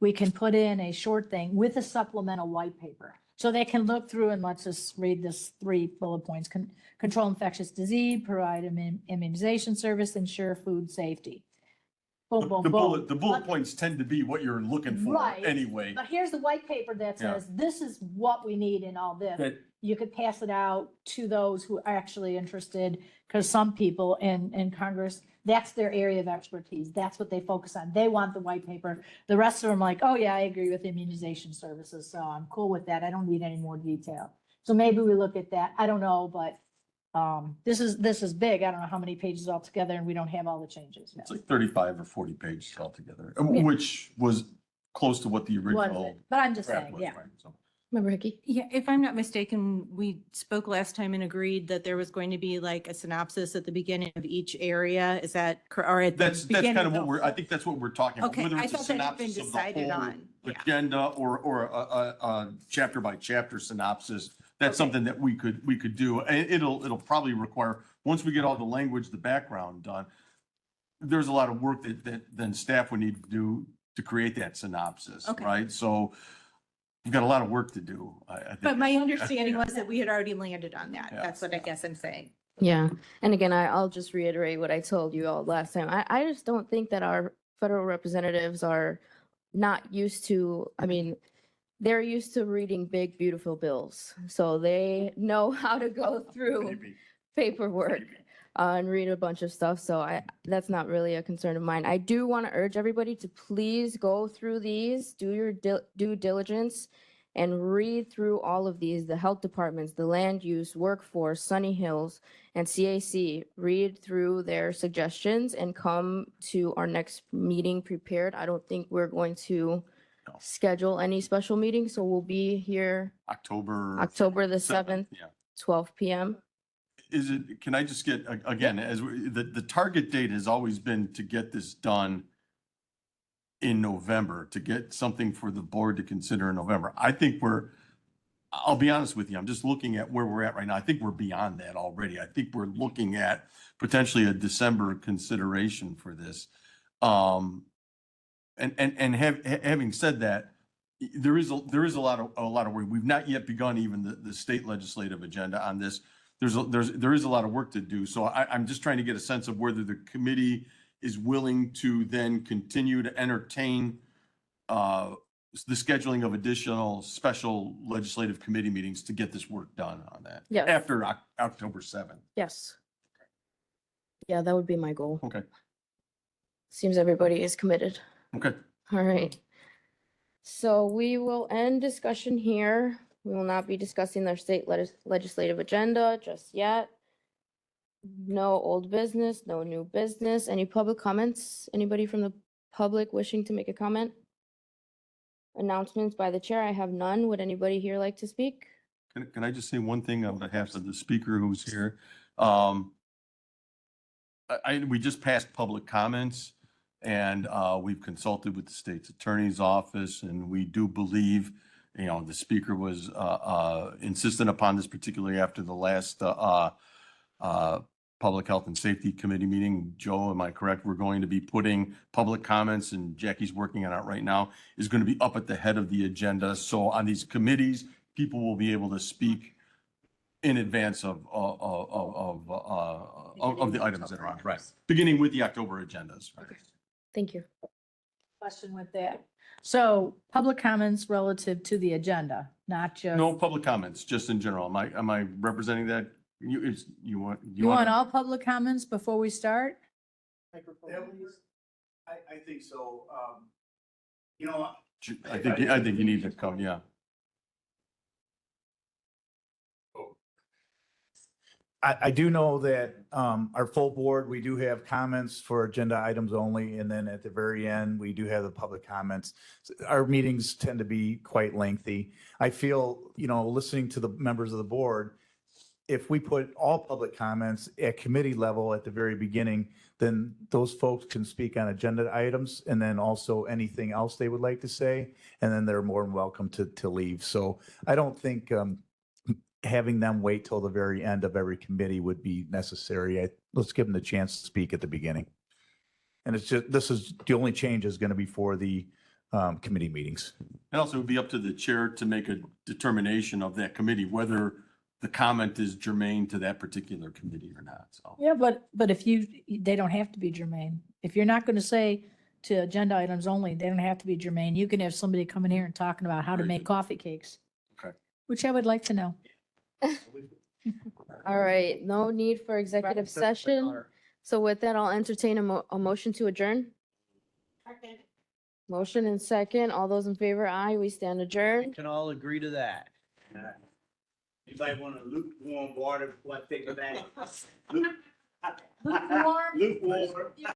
we can put in a short thing with a supplemental white paper. So they can look through and let's just read this 3 bullet points. Control infectious disease, provide immunization service, ensure food safety. Boom, boom, boom. The bullet points tend to be what you're looking for Right. anyway. But here's the white paper that Yeah. says, this is what we need in all this. That- You could pass it out to those who are actually interested, because some people in Congress, that's their area of expertise. That's what they focus on. They want the white paper. The rest of them like, oh yeah, I agree with immunization services, so I'm cool with that. I don't need any more detail. So maybe we look at that. I don't know, but this is big. I don't know how many pages altogether, and we don't have all the changes. It's like 35 or 40 pages altogether, Yeah. which was close to what the original. But I'm just draft saying, was, yeah. right? So, Remember Hickey? Yeah, if I'm not mistaken, we spoke last time and agreed that there was going to be like a synopsis at the beginning of each area. Is that, or at the That's beginning? kind of what the I whole- think that's what we're talking about. Okay, Whether I it's a thought that had been synopsis of the decided whole on. Yeah. agenda or a chapter by chapter synopsis, that's Okay. something that we could do. And it'll probably require, once we get all the language, the background done, there's a lot of work that then staff would need to do to create that synopsis, Okay. right? So we've got a lot of work to do. I think. But my understanding was that we had already landed on that. Yeah. That's what I guess I'm saying. Yeah, and again, I'll just reiterate what I told you all last time. I just don't think that our federal representatives are not used to, I mean, they're used to reading big, beautiful bills. So they know how to go through Maybe. paperwork and read a bunch of stuff. So that's not really a concern of mine. I do want to urge everybody to please go through these, do your due diligence, and read through all of these, the health departments, the land use, workforce, Sunny Hills, and CAC. Read through their suggestions and come to our next meeting prepared. I don't think we're going to No. schedule any special meetings, so we'll be here October the 7th, Yeah. 12 p.m. Is it, can I just get, again, the target date has always been to get this done in November, to get something for the board to consider in November. I think I'll be honest with you, I'm just looking at where we're at right now. I think we're beyond that already. I think we're looking at potentially a December consideration for this. Having said that, there is a lot of work. We've not yet begun even the state legislative agenda on this. There is a lot of work to do. So I'm just trying to get a sense of whether the committee is willing to then continue to entertain the scheduling of additional special legislative committee meetings to get this work done on that. Yes. After October 7th. Yes. Yeah, that would be my goal. Okay. Seems everybody is committed. Okay. All right. So we will end discussion here. We will not be discussing their state legislative agenda just yet. No old business, no new business. Any public comments? Anybody from the public wishing to make a comment? Announcements by the chair. I have none. Would anybody here like to speak? Can I just say one thing on behalf of the speaker who's here? We just passed public comments and we've consulted with the state's attorney's office, and we do believe, the speaker was insistent upon this, particularly after the last Public Health and Safety Committee meeting. Joe, am I correct? We're going to be putting public comments, and Jackie's working on it right now, is going to be up at the head of the agenda. So on these committees, people will be able to speak in advance of the items that are on, right? Beginning with the October agendas. Right? Thank you. Question with that. So public comments relative to the agenda, not just. No public comments, just in general. Am I representing that? You want all public comments before we start? I think so. I think you need to come, yeah. I do know that our full board, we do have comments for agenda items only, and then at the very end, we do have the public comments. Our meetings tend to be quite lengthy. I feel, listening to the members of the board, if we put all public comments at committee level at the very beginning, then those folks can speak on agenda items and then also anything else they would like to say, and then they're more than welcome to leave. So I don't think having them wait till the very end of every committee would be necessary. Let's give them the chance to speak at the beginning. And this is the only change is going to be for the committee meetings. And also it would be up to the chair to make a determination of that committee, whether the comment is germane to that particular committee or not. So, Yeah, but if they don't have to be germane. If you're not going to say to agenda items only, they don't have to be germane. You can have somebody coming here and talking about how to Very make good. coffee cakes. Okay. Which I would like to know. All right, no need for executive session. So with that, I'll entertain a motion to adjourn. Motion and second. All those in favor, aye. We stand We adjourned. can all agree to that. Anybody want a lukewarm water before I take it back? Lukewarm? Lukewarm.